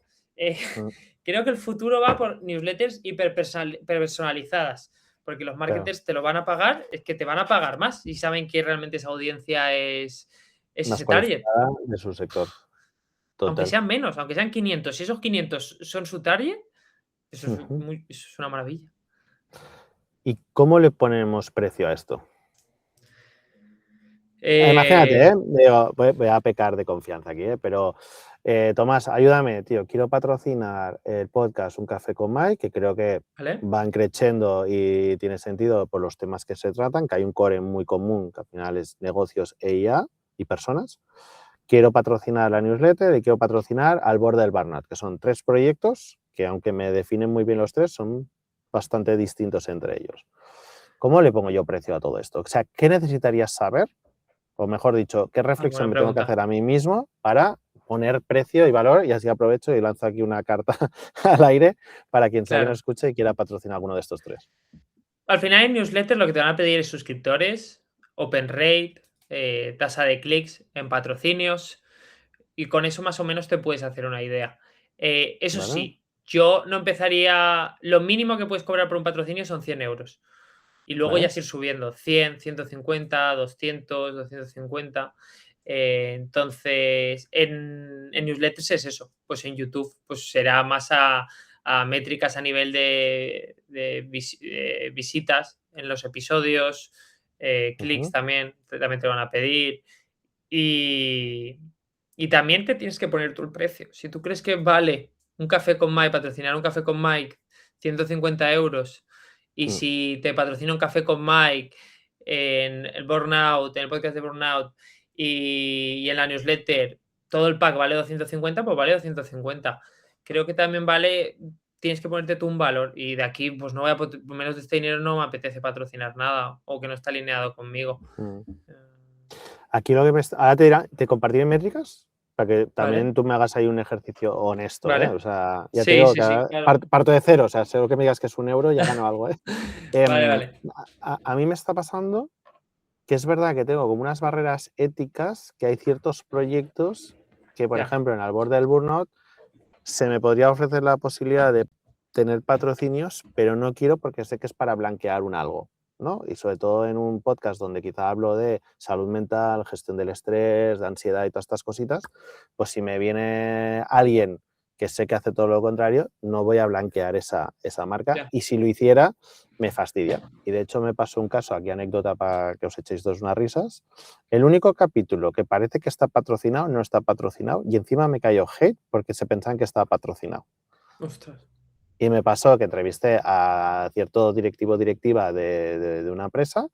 Creo que el futuro va por newsletters hiperpersonalizadas, porque los marketers te lo van a pagar, es que te van a pagar más y saben que realmente esa audiencia es Más ese target. de su sector. Total. Aunque sean menos, aunque sean 500, si esos 500 son su target, eso es una maravilla. ¿Y cómo le ponemos precio a esto? Imagínate, digo, voy a pecar de confianza aquí, pero Tomás, ayúdame, tío, quiero patrocinar el podcast Un Café con Mike, que creo que van creciendo y tiene sentido por los temas que se tratan, que hay un core muy común, que al final es negocios e IA y personas. Quiero patrocinar la newsletter y quiero patrocinar Al Borde del Burnout, que son 3 proyectos que, aunque me definen muy bien los 3, son bastante distintos entre ellos. ¿Cómo le pongo yo precio a todo esto? O sea, ¿qué necesitarías saber? O mejor dicho, ¿qué reflexión me tengo que hacer a mí mismo para poner precio y valor? Y así aprovecho y lanzo aquí una carta al aire para quien sea que nos escuche y quiera patrocinar alguno de estos 3. Al final en newsletters lo que te van a pedir es suscriptores, open rate, tasa de clics en patrocinios, y con eso más o menos te puedes hacer una idea. Eso sí, yo no empezaría... Lo mínimo que puedes cobrar por un patrocinio son 100 euros. Y luego ya ir subiendo 100, 150, 200, 250. Entonces, en newsletters es eso. Pues en YouTube pues será más a métricas a nivel de visitas en los episodios, clics también te van a pedir. Y también te tienes que poner tú el precio. Si tú crees que vale un café con Mike, patrocinar un café con Mike, 150 euros, y si te patrocina un café con Mike en el Burnout, en el podcast de Burnout y en la newsletter, todo el pack vale 250, pues vale 250. Creo que también vale, tienes que ponerte tú un valor, y de aquí, pues no voy a, por menos de este dinero no me apetece patrocinar nada o que no está alineado conmigo. Aquí lo que ahora te compartiré métricas para que también tú me hagas ahí un ejercicio honesto. O sea, ya te digo, claro. Parto de cero, o sea, sé lo que me digas que es 1 euro, ya gano algo. Vale. A mí me está pasando que es verdad que tengo como unas barreras éticas, que hay ciertos proyectos que, por ejemplo, en Al Borde del Burnout se me podría ofrecer la posibilidad de tener patrocinios, pero no quiero porque sé que es para blanquear un algo, ¿no? Y sobre todo en un podcast donde quizá hablo de salud mental, gestión del estrés, de ansiedad y todas estas cositas, pues si me viene alguien que sé que hace todo lo contrario, no voy a blanquear esa marca. Y si lo hiciera, me fastidia. Y de hecho me pasó un caso, aquí anécdota para que os echéis todos unas risas. El único capítulo que parece que está patrocinado, no está patrocinado, y encima me cayó hate porque se pensaban que estaba patrocinado. Ostras. Y me pasó que entrevisté a cierto directivo o directiva de una empresa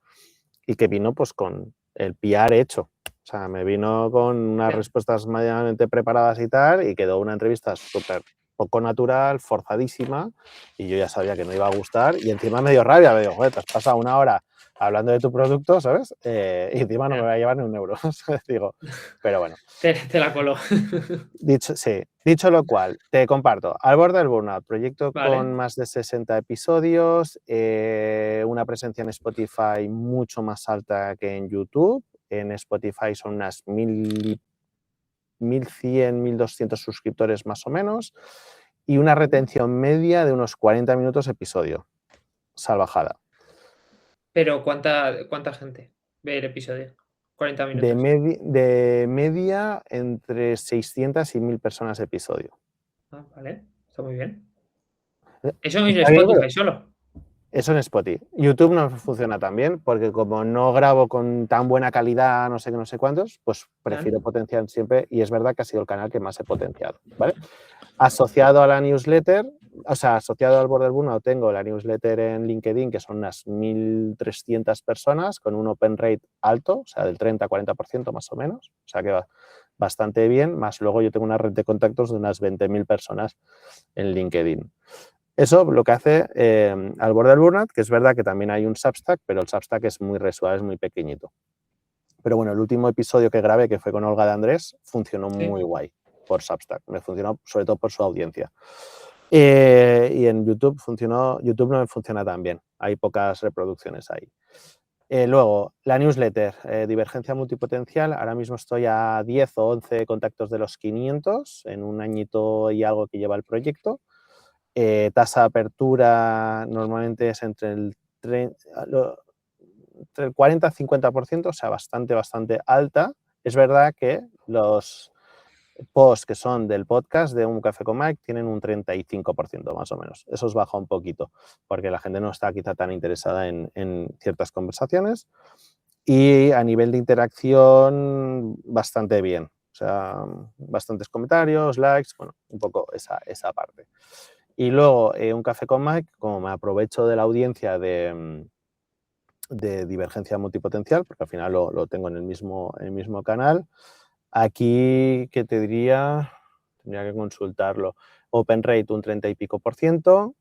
y que vino pues con el PR hecho. O sea, me vino con unas respuestas medianamente preparadas y tal, y quedó una entrevista súper poco natural, forzadísima, y yo ya sabía que no iba a gustar, y encima me dio rabia, me digo, joder, te has pasado 1 hora hablando de tu producto, ¿sabes? Y encima no me va a llevar ni 1 euro, digo, pero bueno. Te la coló. Dicho lo cual, te comparto, Al Borde del Burnout, proyecto con más de 60 episodios, una presencia en Spotify mucho más alta que en YouTube. En Spotify son unas 1.100, 1.200 suscriptores más o menos, y una retención media de unos 40 minutos episodio. Salvajada. Pero ¿cuánta gente ve el episodio? 40 minutos. De media entre 600 y 1.000 personas episodio. Vale, está muy bien. ¿Eso en Está bien, Spotify solo? Eso en Spotify. YouTube no funciona tan bien porque como no grabo con tan buena calidad, no sé qué, no sé cuántos, pues prefiero potenciar siempre, y es verdad que ha sido el canal que más he potenciado, ¿vale? Asociado a la newsletter, o sea, asociado al Borde del Burnout, tengo la newsletter en LinkedIn, que son unas 1.300 personas con un open rate alto, o sea, del 30-40% más o menos, o sea que va bastante bien, más luego yo tengo una red de contactos de unas 20.000 personas en LinkedIn. Eso lo que hace Al Borde del Burnout, que es verdad que también hay un Substack, pero el Substack es muy residual, es muy pequeñito. Pero bueno, el último episodio que grabé, que fue con Olga de Andrés, funcionó muy guay. por Substack. Me funcionó sobre todo por su audiencia. Y en YouTube YouTube no me funciona tan bien. Hay pocas reproducciones ahí. Luego, la newsletter, Divergencia Multipotencial. Ahora mismo estoy a 10 o 11 contactos de los 500 en un añito y algo que lleva el proyecto. Tasa de apertura normalmente es entre el 40 y 50%, o sea, bastante alta. Es verdad que los posts que son del podcast de Un Café con Mike tienen un 35% más o menos. Eso os baja un poquito, porque la gente no está quizá tan interesada en ciertas conversaciones. Y a nivel de interacción, bastante bien. O sea, bastantes comentarios, likes, bueno, un poco esa parte. Y luego, Un Café con Mike, como me aprovecho de la audiencia de Divergencia Multipotencial, porque al final lo tengo en el mismo canal. Aquí, ¿qué te diría? Tendría que consultarlo. Open rate un 30 y pico %,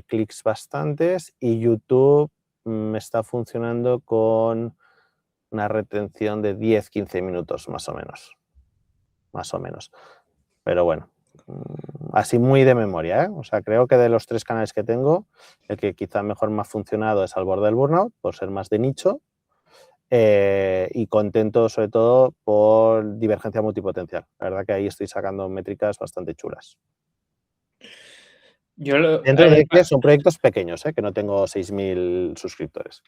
clics bastantes, y YouTube me está funcionando con una retención de 10-15 minutos más o menos. Pero bueno, así muy de memoria, ¿eh? O sea, creo que de los 3 canales que tengo, el que quizá mejor me ha funcionado es Al Borde del Burnout, por ser más de nicho, y contento sobre todo por Divergencia Multipotencial. La verdad que ahí estoy sacando métricas bastante chulas. Dentro de que son proyectos pequeños, que no tengo 6.000 suscriptores.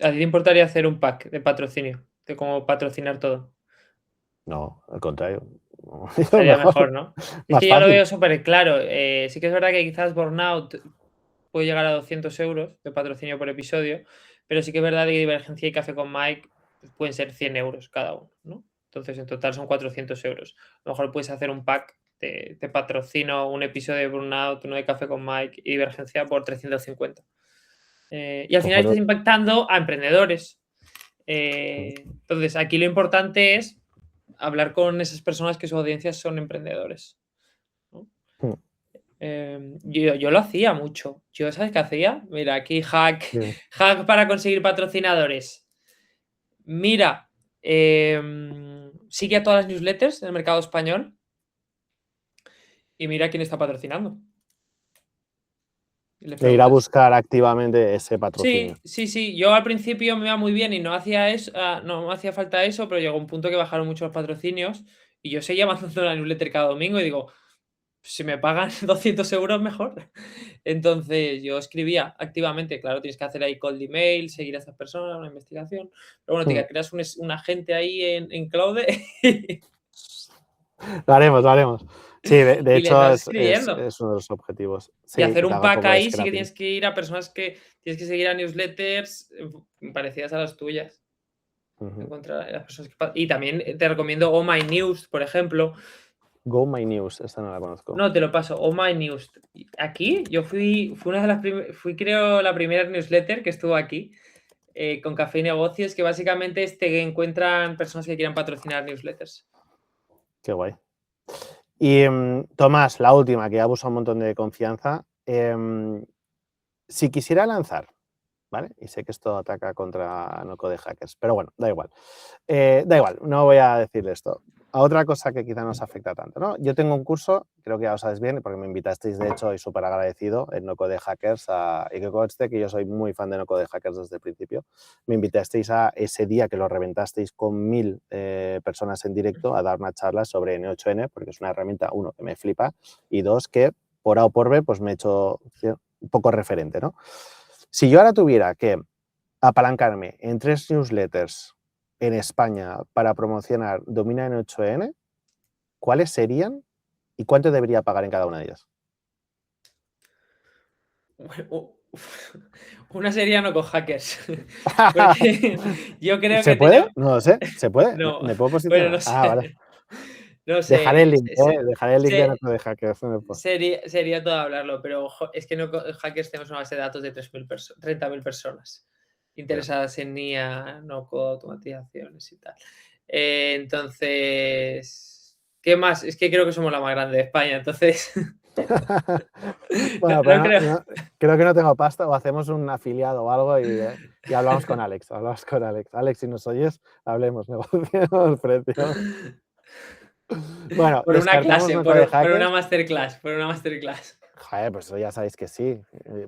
¿A ti te importaría hacer un pack de patrocinio? De cómo patrocinar todo. No, al contrario. Sería mejor, ¿no? Es Más que yo lo fácil. veo súper claro. Sí que es verdad que quizás Burnout puede llegar a 200 euros de patrocinio por episodio, pero sí que es verdad que Divergencia y Café con Mike pues, pueden ser 100 euros cada uno, ¿no? Entonces, en total son 400 euros. A lo mejor puedes hacer un pack de patrocino, un episodio de Burnout, uno de Café con Mike y Divergencia por 350. Y al final estás impactando a emprendedores. Entonces, aquí lo importante es hablar con esas personas que su audiencia son emprendedores, ¿no? Yo lo hacía mucho. Yo, ¿sabes qué hacía? Mira, aquí hack para conseguir patrocinadores. Mira, sigue a todas las newsletters del mercado español y mira quién está patrocinando. De ir a buscar activamente ese patrocinio. Sí. Yo al principio me iba muy bien y no hacía eso, no me hacía falta eso, pero llegó un punto que bajaron mucho los patrocinios y yo seguía mandando la newsletter cada domingo y digo, si me pagan 200 euros, mejor. Entonces yo escribía activamente, claro, tienes que hacer ahí cold email, seguir a esas personas, una investigación. Pero bueno, te creas un agente ahí en Claude. Lo haremos. Sí, de hecho es uno de los objetivos. Sí, y hacer un pack ahí sí scrapping. que tienes que ir a personas que tienes que seguir a newsletters parecidas a las tuyas. Encontrar las personas y también te recomiendo Oh My News, por ejemplo. Go My News, esta no la conozco. No, te lo paso. Oh My News. Aquí yo fui una de las creo la primera newsletter que estuvo aquí con Café y Negocios, que básicamente es que encuentran personas que quieran patrocinar newsletters. Qué guay. Y Tomás, la última, que abusa un montón de confianza. Si quisiera lanzar, ¿vale? Y sé que esto ataca contra No Code Hackers, pero bueno, da igual. No voy a decirle esto. A otra cosa que quizá nos afecta tanto, ¿no? Yo tengo un curso, creo que ya lo sabes bien, porque me invitasteis, de hecho, y súper agradecido en No Code Hackers, y que conste que yo soy muy fan de No Code Hackers desde el principio. Me invitasteis a ese día que lo reventasteis con 1000 personas en directo a dar una charla sobre N8N, porque es una herramienta, uno, que me flipa, y dos, que por A o por B, pues me he hecho un poco referente, ¿no? Si yo ahora tuviera que apalancarme en 3 newsletters en España para promocionar Domina N8N, ¿cuáles serían y cuánto debería pagar en cada una de ellas? Una sería No Code Hackers. Yo creo ¿Se que puede? tenemos... No lo sé. ¿Se puede? No, ¿Me puedo posicionar? bueno, no sé. Vale. No sé. Dejaré el link, de No Code Hackers. Sería todo hablarlo, pero es que No Code Hackers tenemos una base de datos de 30.000 personas interesadas en IA, no code, automatizaciones y tal. Entonces, ¿qué más? Es que creo que somos la más grande de España, entonces... Bueno, no creo. Creo que no tengo pasta o hacemos un afiliado o algo y hablamos con Alex. Hablamos con Alex. Alex, si nos oyes, hablemos, negociemos precios. Bueno, Por una descartamos clase, no code por una hackers. masterclass, por una masterclass. Joder, pues eso ya sabéis que sí.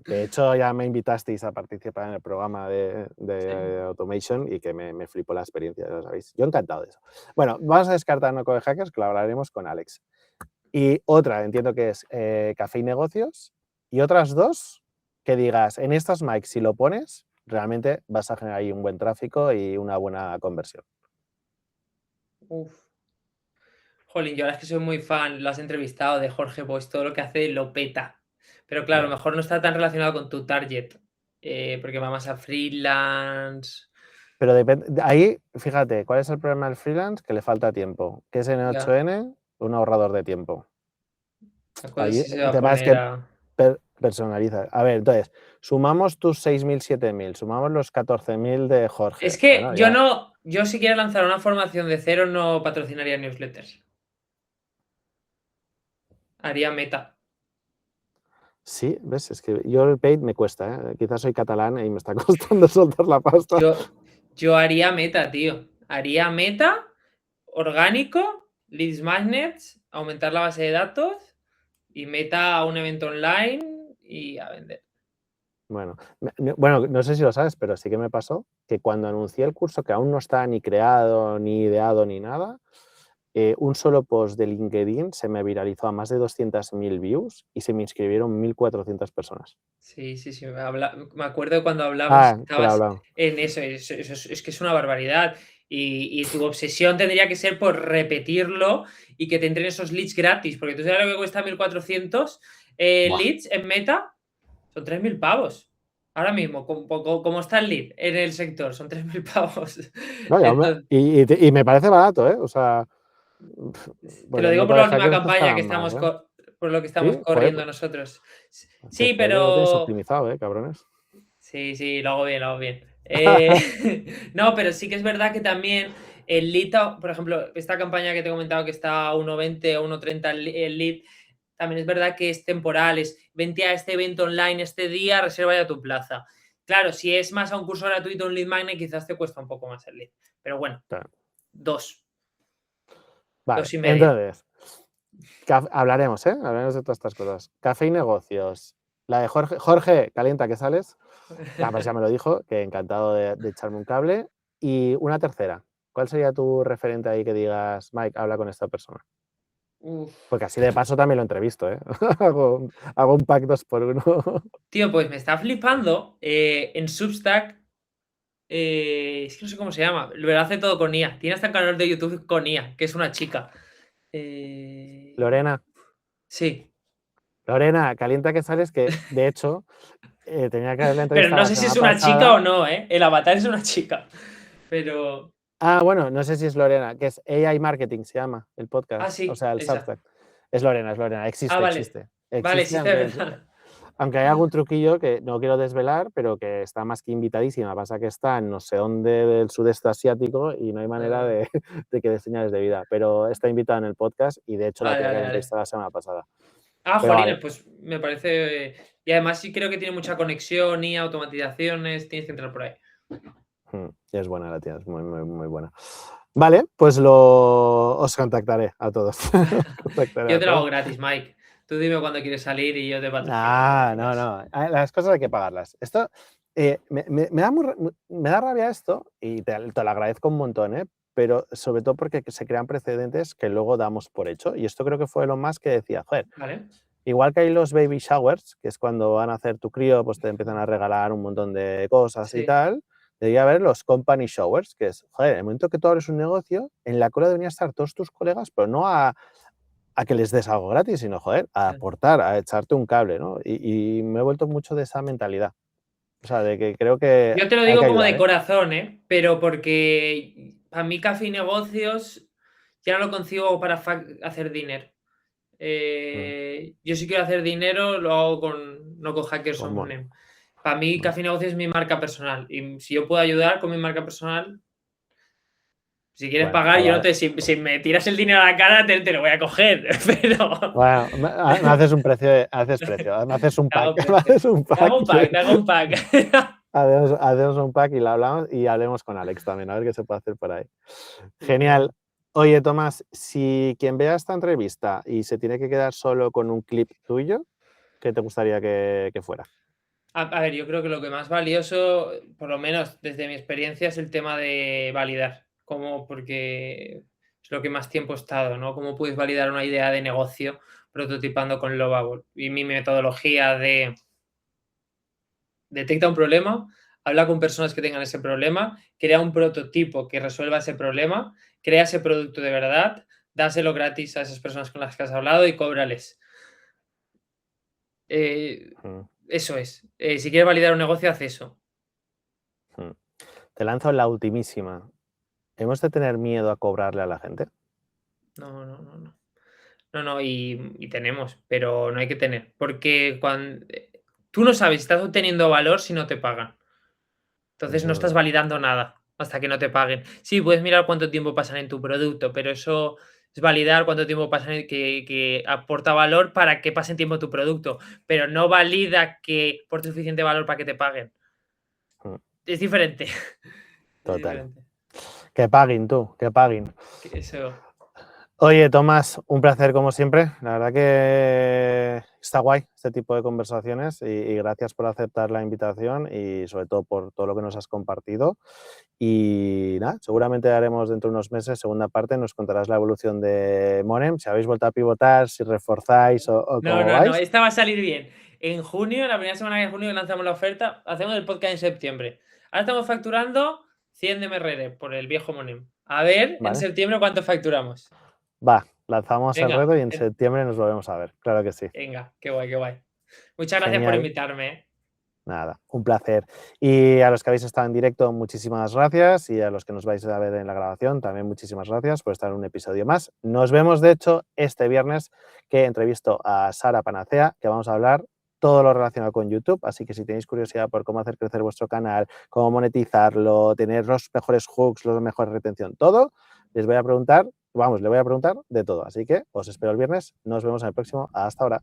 De hecho, ya me invitasteis a participar en el programa de Sí. Automation y que me flipó la experiencia, ya lo sabéis. Yo encantado de eso. Bueno, vamos a descartar no code hackers, que lo hablaremos con Alex. Y otra, entiendo que es café y negocios. Y otras dos que digas, en estas mics, si lo pones, realmente vas a generar ahí un buen tráfico y una buena conversión. Uf. Jolín, yo ahora es que soy muy fan, lo has entrevistado, de Jorge, pues todo lo que hace lo peta. Pero claro, a lo Ya. mejor no está tan relacionado con tu target, porque va más a freelance. Pero depende, ahí, fíjate, ¿cuál es el problema del freelance? Que le falta tiempo. ¿Qué es Ya, N8N? Un ahorrador de tiempo. la cosa es Ahí si se el va a tema es poner que a... personaliza. A ver, entonces, sumamos tus 6.000, 7.000, sumamos los 14.000 de Jorge. Es que Bueno, ya. yo si quiero lanzar una formación de cero no patrocinaría newsletters. Haría Meta. Sí, ves, es que yo el paid me cuesta, ¿eh? Quizás soy catalán y me está costando soltar la pasta. Yo haría Meta, tío. Haría Meta, orgánico, leads magnets, aumentar la base de datos y Meta a un evento online y a vender. Bueno, bueno, no sé si lo sabes, pero sí que me pasó que cuando anuncié el curso, que aún no está ni creado, ni ideado, ni nada, un solo post de LinkedIn se me viralizó a más de 200.000 views y se me inscribieron 1.400 personas. Sí, sí, sí. Me acuerdo de cuando hablamos, Ah, que lo he estabas hablado. en eso. Es que es una barbaridad. Y tu obsesión tendría que ser por repetirlo y que te entren esos leads gratis. Porque tú sabes lo que cuesta 1.400 Buah. leads en Meta. Son 3.000 pavos. Ahora mismo, como está el lead en el sector, son 3.000 pavos. No, Entonces, y me parece barato, ¿eh? O sea, te lo porque digo no por la code última hackers campaña que costarán más, estamos, ¿eh? por lo que estamos Sí, joder, corriendo nosotros. que Sí, se ve que lo tenéis pero optimizado, cabrones. sí, sí, lo hago bien, lo hago bien. No, pero sí que es verdad que también el lead, por ejemplo, esta campaña que te he comentado que está a 1.20 o 1.30 el lead, también es verdad que es temporal, es vente a este evento online este día, reserva ya tu plaza. Claro, si es más a un curso gratuito, un lead magnet, quizás te cuesta un poco más el lead. Pero bueno, Claro. dos Vale, y media. entonces, hablaremos, ¿eh? Hablaremos de todas estas cosas. Café y negocios. La de Jorge. Jorge, calienta que sales. Ah, pues ya me lo dijo, que encantado de echarme un cable. Y una tercera. ¿Cuál sería tu referente ahí que digas, Mike, habla con esta persona? Uf. Porque así de paso también lo entrevisto, ¿eh? hago un pack 2x1. Tío, pues me está flipando en Substack. Es que no sé cómo se llama, lo hace todo con IA. Tiene hasta un canal de YouTube con IA, que es una chica. Lorena, Sí, Lorena, calienta que sales, que de hecho tenía que haberla pero entrevistado no la sé si semana es una chica pasada. o no, ¿eh? El avatar es una chica, pero... Ah, bueno, no sé si es Lorena, que es AI Marketing, se llama el Ah, podcast, o sí, sea, el esa. Substack. Es Lorena, Ah, existe, vale. existe. Vale, Existe, existe de verdad. aunque hay algún truquillo que no quiero desvelar, pero que está más que invitadísima. Pasa que está en no sé dónde del sudeste asiático y no hay manera Ah, de que dé señales de vida. Pero está invitada en el podcast y de hecho la vale, tenía que vale, haber vale. entrevistado la semana pasada. Ah, Pero jolines, vale, pues me parece... Y además sí creo que tiene mucha conexión y automatizaciones, tienes que entrar por ahí. es buena la tía, es muy, muy, muy buena. Vale, pues os contactaré a todos. Contactaré Yo a te lo hago todos. gratis, Mike. Tú dime cuando quieres salir y yo te patrocino cuando Ah, no, vengas. no. Las cosas hay que pagarlas. Esto me da me da rabia esto y te lo agradezco un montón, ¿eh? Pero sobre todo porque se crean precedentes que luego damos por hecho. Y esto creo que fue lo más que decía, joder, ¿Vale? igual que hay los baby showers, que es cuando van a hacer tu crío, pues te empiezan a regalar un montón de cosas y Sí. tal. Debería haber los company showers, que es, joder, en el momento que tú abres un negocio, en la cola deberían estar todos tus colegas, pero no a que les des algo gratis, sino, joder, a Sí. aportar, a echarte un cable, ¿no? Y me he vuelto mucho de esa mentalidad. O sea, de que creo que Yo te lo hay digo que como de ayudar, ¿eh? corazón, ¿eh? Pero porque para mí café y negocios ya no lo concibo para hacer dinero. Mm, Yo si quiero hacer dinero lo hago con, no con Hackers pues on bueno, Money. Para mí bueno. café y negocios es mi marca personal y si yo puedo ayudar con mi marca personal, Si quieres Bueno, pagar, yo no te. Si me tiras el dinero a la cara, te lo voy a coger. Pero. Bueno, me haces un precio, me haces un Te hago pack, me precio. haces un Te hago un pack, te hago un pack. hacemos un pack y lo hablamos y hablemos con Alex también, a ver qué se puede hacer por ahí. Sí, Genial. Oye, Tomás, si quien vea esta entrevista y se tiene que quedar solo con un clip tuyo, ¿qué te gustaría que fuera? A ver, yo creo que lo que más valioso, por lo menos desde mi experiencia, es el tema de validar. Porque es lo que más tiempo he estado, ¿no? Cómo puedes validar una idea de negocio prototipando con Lovable. Y mi metodología de detecta un problema, habla con personas que tengan ese problema, crea un prototipo que resuelva ese problema, crea ese producto de verdad, dáselo gratis a esas personas con las que has hablado y cóbrales. Eso es. Si quieres validar un negocio, haz eso. Te lanzo la ultimísima. ¿Hemos de tener miedo a cobrarle a la gente? No, y tenemos, pero no hay que tener. Porque cuando tú no sabes si estás obteniendo valor si no te pagan. Entonces Eso no es estás verdad. validando nada hasta que no te paguen. Sí, puedes mirar cuánto tiempo pasan en tu producto, pero eso es validar cuánto tiempo pasan que aporta valor para que pasen tiempo en tu producto, pero no valida que aporte suficiente valor para que te paguen. Mm, Es diferente. Es Total. diferente. Que paguen tú, que paguen. Eso. Oye, Tomás, un placer como siempre. La verdad que está guay este tipo de conversaciones y gracias por aceptar la invitación y sobre todo por todo lo que nos has compartido. Y nada, seguramente haremos dentro de unos meses segunda parte, nos contarás la evolución de Monem, si habéis vuelto a pivotar, si reforzáis o cómo No, vais. esta va a salir bien. En junio, la primera semana de junio lanzamos la oferta, hacemos el podcast en septiembre. Ahora estamos facturando 100 de MRR por el viejo Monem. A ver en ¿Vale? septiembre cuánto facturamos. Va, lanzamos el Venga, reto y en septiembre nos volvemos a ver, claro que sí. venga, qué guay, qué guay. Muchas gracias por Genial. invitarme. Nada, un placer. Y a los que habéis estado en directo, muchísimas gracias. Y a los que nos vais a ver en la grabación, también muchísimas gracias por estar en un episodio más. Nos vemos, de hecho, este viernes que entrevisto a Sara Panacea, que vamos a hablar todo lo relacionado con YouTube. Así que si tenéis curiosidad por cómo hacer crecer vuestro canal, cómo monetizarlo, tener los mejores hooks, los mejores retención, todo, le voy a preguntar de todo. Así que os espero el viernes. Nos vemos en el próximo. Hasta ahora.